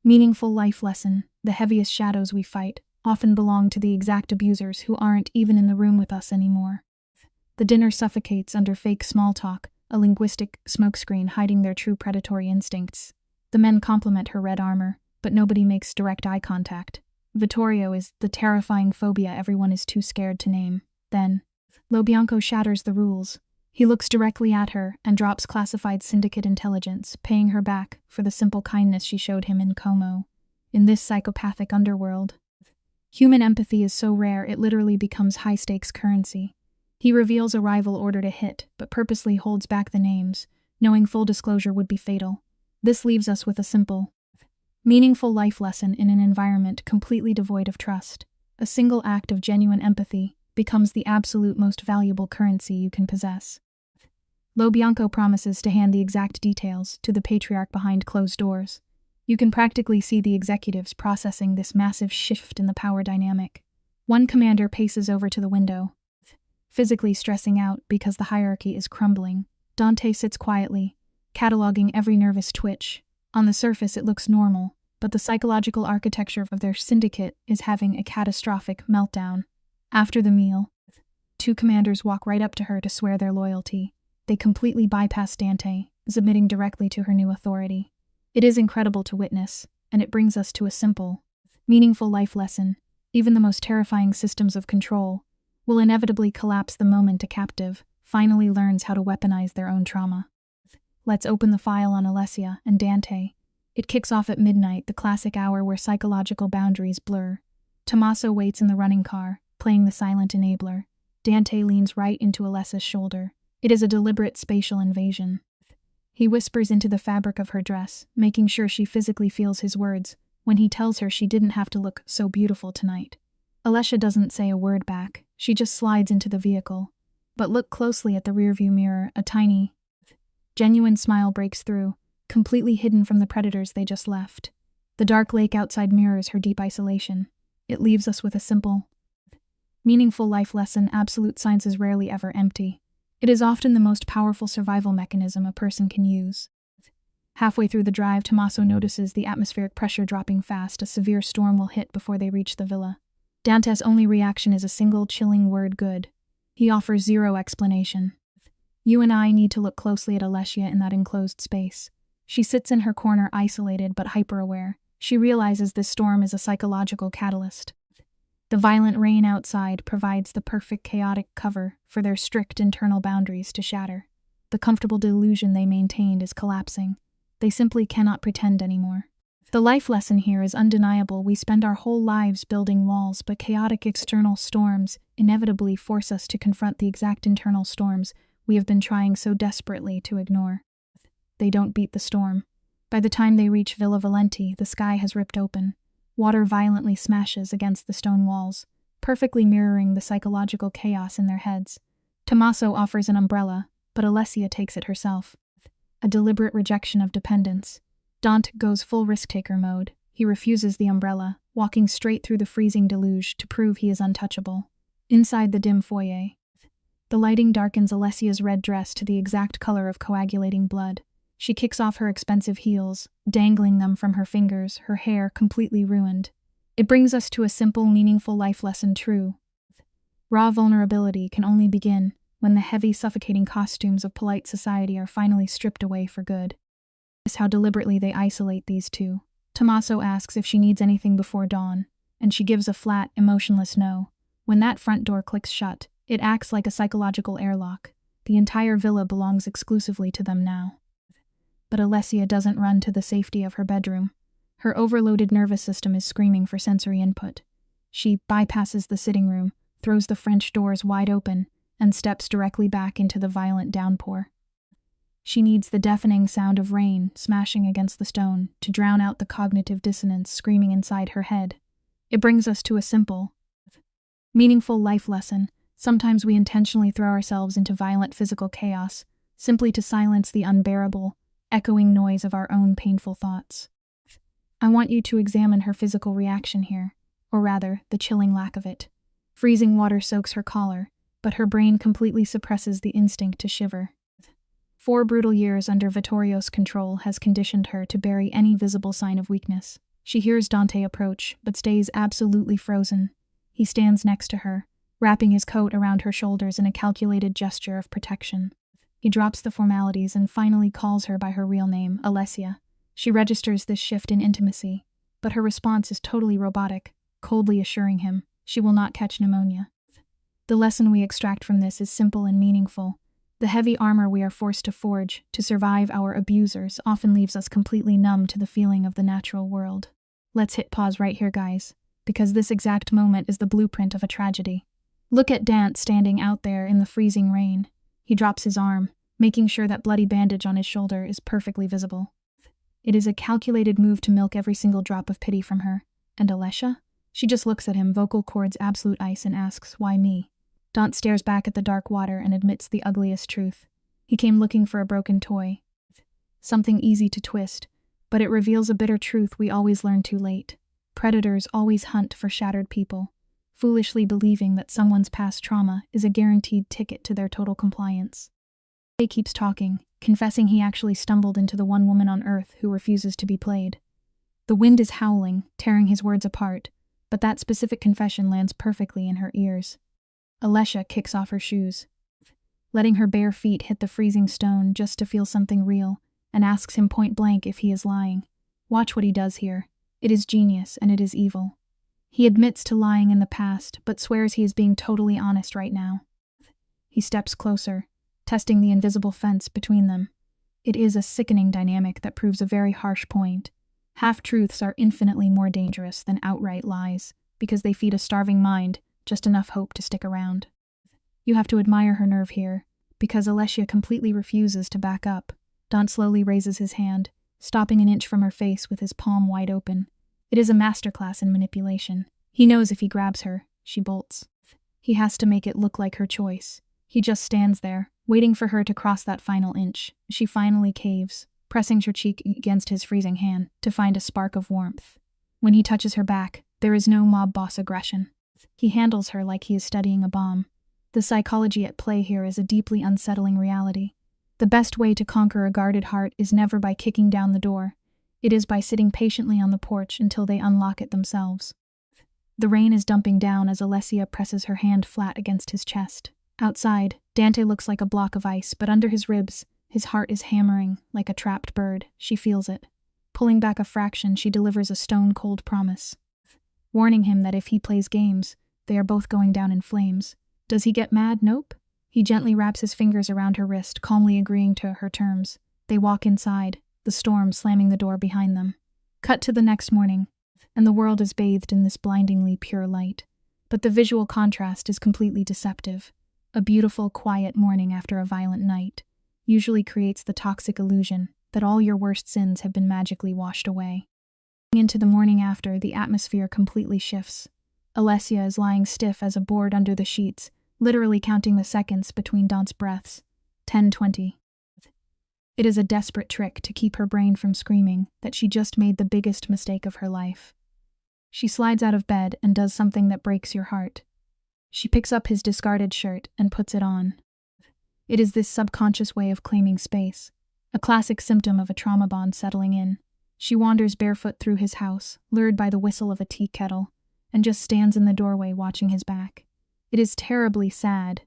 meaningful life lesson. The heaviest shadows we fight often belong to the exact abusers who aren't even in the room with us anymore. The dinner suffocates under fake small talk, a linguistic smokescreen hiding their true predatory instincts. The men compliment her red armor, but nobody makes direct eye contact. Vittorio is the terrifying phobia everyone is too scared to name. Then, Lo Bianco shatters the rules. He looks directly at her and drops classified syndicate intelligence, paying her back for the simple kindness she showed him in Como. In this psychopathic underworld, human empathy is so rare it literally becomes high-stakes currency. He reveals a rival order to hit, but purposely holds back the names, knowing full disclosure would be fatal. This leaves us with a simple, meaningful life lesson in an environment completely devoid of trust. A single act of genuine empathy becomes the absolute most valuable currency you can possess. Lo Bianco promises to hand the exact details to the patriarch behind closed doors. You can practically see the executives processing this massive shift in the power dynamic. One commander paces over to the window, physically stressing out because the hierarchy is crumbling. Dante sits quietly, cataloging every nervous twitch. On the surface it looks normal, but the psychological architecture of their syndicate is having a catastrophic meltdown. After the meal, 2 commanders walk right up to her to swear their loyalty. They completely bypass Dante, submitting directly to her new authority. It is incredible to witness, and it brings us to a simple, meaningful life lesson. Even the most terrifying systems of control will inevitably collapse the moment a captive finally learns how to weaponize their own trauma. Let's open the file on Alessia and Dante. It kicks off at midnight, the classic hour where psychological boundaries blur. Tommaso waits in the running car, playing the silent enabler. Dante leans right into Alessia's shoulder. It is a deliberate spatial invasion. He whispers into the fabric of her dress, making sure she physically feels his words, when he tells her she didn't have to look so beautiful tonight. Alessia doesn't say a word back, she just slides into the vehicle. But look closely at the rearview mirror, a tiny, genuine smile breaks through, completely hidden from the predators they just left. The dark lake outside mirrors her deep isolation. It leaves us with a simple, meaningful life lesson: absolute science is rarely ever empty. It is often the most powerful survival mechanism a person can use. Halfway through the drive, Tommaso notices the atmospheric pressure dropping fast. A severe storm will hit before they reach the villa. Dante's only reaction is a single chilling word: good. He offers zero explanation. You and I need to look closely at Alessia in that enclosed space. She sits in her corner, isolated but hyper-aware. She realizes this storm is a psychological catalyst. The violent rain outside provides the perfect chaotic cover for their strict internal boundaries to shatter. The comfortable delusion they maintained is collapsing. They simply cannot pretend anymore. The life lesson here is undeniable. We spend our whole lives building walls, but chaotic external storms inevitably force us to confront the exact internal storms we have been trying so desperately to ignore. They don't beat the storm. By the time they reach Villa Valenti, the sky has ripped open. Water violently smashes against the stone walls, perfectly mirroring the psychological chaos in their heads. Tommaso offers an umbrella, but Alessia takes it herself. A deliberate rejection of dependence. Dante goes full risk-taker mode. He refuses the umbrella, walking straight through the freezing deluge to prove he is untouchable. Inside the dim foyer, the lighting darkens Alessia's red dress to the exact color of coagulating blood. She kicks off her expensive heels, dangling them from her fingers, her hair completely ruined. It brings us to a simple, meaningful life lesson: true. Raw vulnerability can only begin when the heavy, suffocating costumes of polite society are finally stripped away for good. Notice how deliberately they isolate these two. Tommaso asks if she needs anything before dawn, and she gives a flat, emotionless no. When that front door clicks shut, it acts like a psychological airlock. The entire villa belongs exclusively to them now. But Alessia doesn't run to the safety of her bedroom. Her overloaded nervous system is screaming for sensory input. She bypasses the sitting room, throws the French doors wide open, and steps directly back into the violent downpour. She needs the deafening sound of rain smashing against the stone to drown out the cognitive dissonance screaming inside her head. It brings us to a simple, meaningful life lesson. Sometimes we intentionally throw ourselves into violent physical chaos, simply to silence the unbearable, echoing noise of our own painful thoughts. I want you to examine her physical reaction here, or rather, the chilling lack of it. Freezing water soaks her collar, but her brain completely suppresses the instinct to shiver. 4 brutal years under Vittorio's control has conditioned her to bury any visible sign of weakness. She hears Dante approach, but stays absolutely frozen. He stands next to her, wrapping his coat around her shoulders in a calculated gesture of protection. He drops the formalities and finally calls her by her real name, Alessia. She registers this shift in intimacy, but her response is totally robotic, coldly assuring him she will not catch pneumonia. The lesson we extract from this is simple and meaningful. The heavy armor we are forced to forge to survive our abusers often leaves us completely numb to the feeling of the natural world. Let's hit pause right here, guys, because this exact moment is the blueprint of a tragedy. Look at Dante standing out there in the freezing rain. He drops his arm, making sure that bloody bandage on his shoulder is perfectly visible. It is a calculated move to milk every single drop of pity from her. And Alessia? She just looks at him, vocal cords absolute ice, and asks, "Why me?" Dante stares back at the dark water and admits the ugliest truth. He came looking for a broken toy. Something easy to twist, but it reveals a bitter truth we always learn too late. Predators always hunt for shattered people, foolishly believing that someone's past trauma is a guaranteed ticket to their total compliance. He keeps talking, confessing he actually stumbled into the one woman on Earth who refuses to be played. The wind is howling, tearing his words apart, but that specific confession lands perfectly in her ears. Alessia kicks off her shoes, letting her bare feet hit the freezing stone just to feel something real, and asks him point blank if he is lying. Watch what he does here. It is genius, and it is evil. He admits to lying in the past, but swears he is being totally honest right now. He steps closer, testing the invisible fence between them. It is a sickening dynamic that proves a very harsh point. Half-truths are infinitely more dangerous than outright lies, because they feed a starving mind just enough hope to stick around. You have to admire her nerve here, because Alessia completely refuses to back up. Dante slowly raises his hand, stopping an inch from her face with his palm wide open. It is a masterclass in manipulation. He knows if he grabs her, she bolts. He has to make it look like her choice. He just stands there, waiting for her to cross that final inch. She finally caves, pressing her cheek against his freezing hand to find a spark of warmth. When he touches her back, there is no mob boss aggression. He handles her like he is studying a bomb. The psychology at play here is a deeply unsettling reality. The best way to conquer a guarded heart is never by kicking down the door. It is by sitting patiently on the porch until they unlock it themselves. The rain is dumping down as Alessia presses her hand flat against his chest. Outside, Dante looks like a block of ice, but under his ribs, his heart is hammering like a trapped bird. She feels it. Pulling back a fraction, she delivers a stone-cold promise, warning him that if he plays games, they are both going down in flames. Does he get mad? Nope. He gently wraps his fingers around her wrist, calmly agreeing to her terms. They walk inside, the storm slamming the door behind them. Cut to the next morning, and the world is bathed in this blindingly pure light. But the visual contrast is completely deceptive. A beautiful, quiet morning after a violent night usually creates the toxic illusion that all your worst sins have been magically washed away. Into the morning after, the atmosphere completely shifts. Alessia is lying stiff as a board under the sheets, literally counting the seconds between Dante's breaths. 10:20. It is a desperate trick to keep her brain from screaming that she just made the biggest mistake of her life. She slides out of bed and does something that breaks your heart. She picks up his discarded shirt and puts it on. It is this subconscious way of claiming space, a classic symptom of a trauma bond settling in. She wanders barefoot through his house, lured by the whistle of a tea kettle, and just stands in the doorway watching his back. It is terribly sad,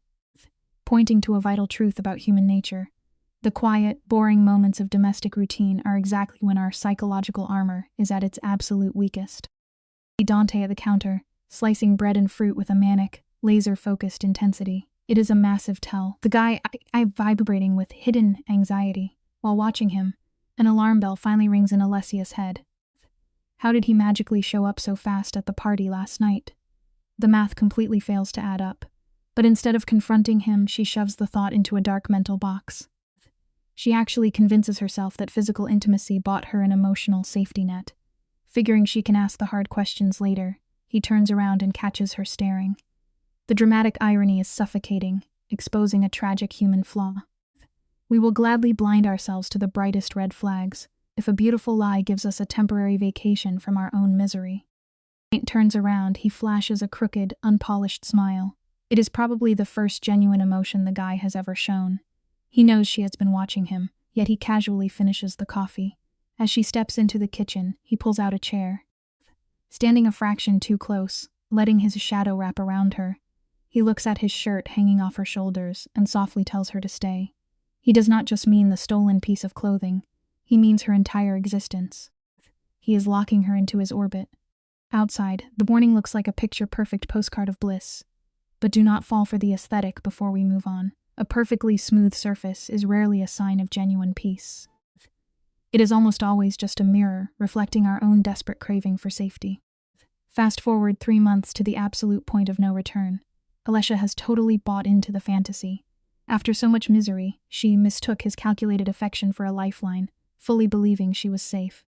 pointing to a vital truth about human nature. The quiet, boring moments of domestic routine are exactly when our psychological armor is at its absolute weakest. Dante at the counter, slicing bread and fruit with a manic, laser-focused intensity. It is a massive tell. The guy I vibrating with hidden anxiety. While watching him, an alarm bell finally rings in Alessia's head. How did he magically show up so fast at the party last night? The math completely fails to add up. But instead of confronting him, she shoves the thought into a dark mental box. She actually convinces herself that physical intimacy bought her an emotional safety net. Figuring she can ask the hard questions later, he turns around and catches her staring. The dramatic irony is suffocating, exposing a tragic human flaw. We will gladly blind ourselves to the brightest red flags if a beautiful lie gives us a temporary vacation from our own misery. When he turns around, he flashes a crooked, unpolished smile. It is probably the first genuine emotion the guy has ever shown. He knows she has been watching him, yet he casually finishes the coffee. As she steps into the kitchen, he pulls out a chair. Standing a fraction too close, letting his shadow wrap around her, he looks at his shirt hanging off her shoulders and softly tells her to stay. He does not just mean the stolen piece of clothing, he means her entire existence. He is locking her into his orbit. Outside, the morning looks like a picture-perfect postcard of bliss. But do not fall for the aesthetic before we move on. A perfectly smooth surface is rarely a sign of genuine peace. It is almost always just a mirror reflecting our own desperate craving for safety. Fast forward 3 months to the absolute point of no return. Alessia has totally bought into the fantasy. After so much misery, she mistook his calculated affection for a lifeline, fully believing she was safe.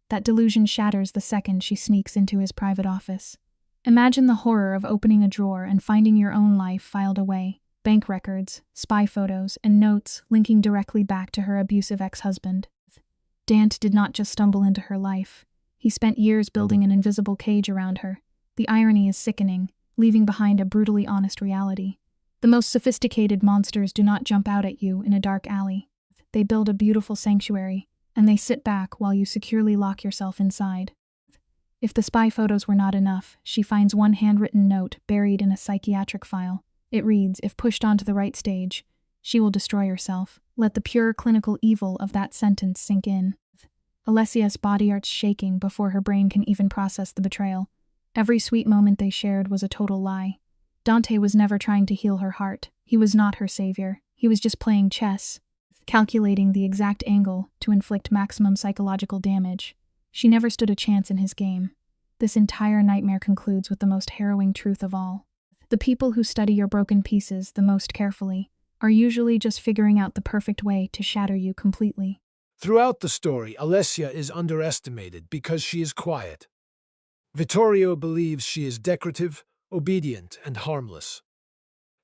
That delusion shatters the second she sneaks into his private office. Imagine the horror of opening a drawer and finding your own life filed away. Bank records, spy photos, and notes linking directly back to her abusive ex-husband. Dante did not just stumble into her life. He spent years building an invisible cage around her. The irony is sickening, leaving behind a brutally honest reality. The most sophisticated monsters do not jump out at you in a dark alley. They build a beautiful sanctuary, and they sit back while you securely lock yourself inside. If the spy photos were not enough, she finds one handwritten note buried in a psychiatric file. It reads, if pushed onto the right stage, she will destroy herself. Let the pure clinical evil of that sentence sink in. Alessia's body arts shaking before her brain can even process the betrayal. Every sweet moment they shared was a total lie. Dante was never trying to heal her heart. He was not her savior. He was just playing chess, calculating the exact angle to inflict maximum psychological damage. She never stood a chance in his game. This entire nightmare concludes with the most harrowing truth of all. The people who study your broken pieces the most carefully are usually just figuring out the perfect way to shatter you completely. Throughout the story, Alessia is underestimated because she is quiet. Vittorio believes she is decorative, obedient, and harmless.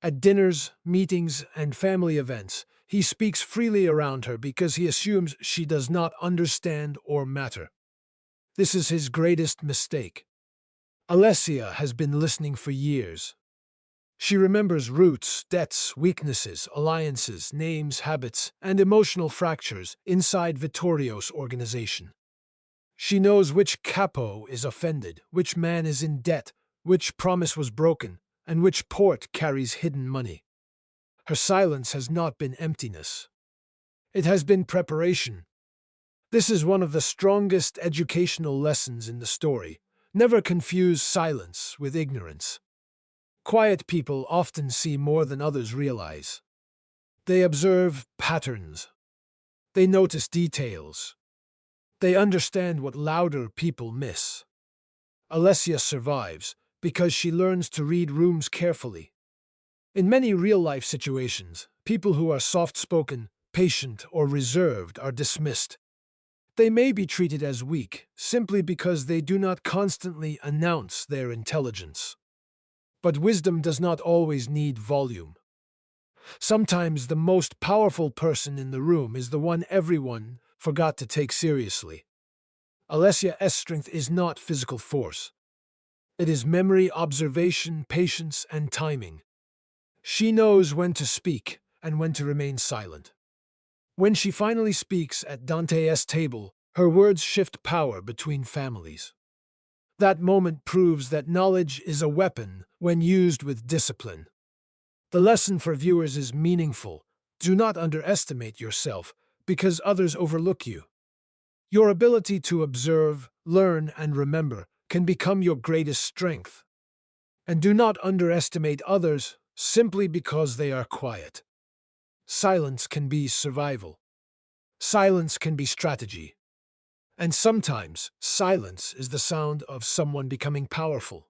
At dinners, meetings, and family events, He speaks freely around her because he assumes she does not understand or matter. This is his greatest mistake. Alessia has been listening for years. She remembers roots, debts, weaknesses, alliances, names, habits, and emotional fractures inside Vittorio's organization. She knows which capo is offended, which man is in debt, which promise was broken, and which port carries hidden money. Her silence has not been emptiness. It has been preparation. This is one of the strongest educational lessons in the story. Never confuse silence with ignorance. Quiet people often see more than others realize. They observe patterns. They notice details. They understand what louder people miss. Alessia survives because she learns to read rooms carefully. In many real-life situations, people who are soft-spoken, patient, or reserved are dismissed. They may be treated as weak simply because they do not constantly announce their intelligence. But wisdom does not always need volume. Sometimes the most powerful person in the room is the one everyone forgot to take seriously. Alessia's strength is not physical force. It is memory, observation, patience, and timing. She knows when to speak and when to remain silent. When she finally speaks at Dante's table, her words shift power between families. That moment proves that knowledge is a weapon when used with discipline. The lesson for viewers is meaningful. Do not underestimate yourself because others overlook you. Your ability to observe, learn, and remember can become your greatest strength. And do not underestimate others simply because they are quiet. Silence can be survival. Silence can be strategy. And sometimes, silence is the sound of someone becoming powerful.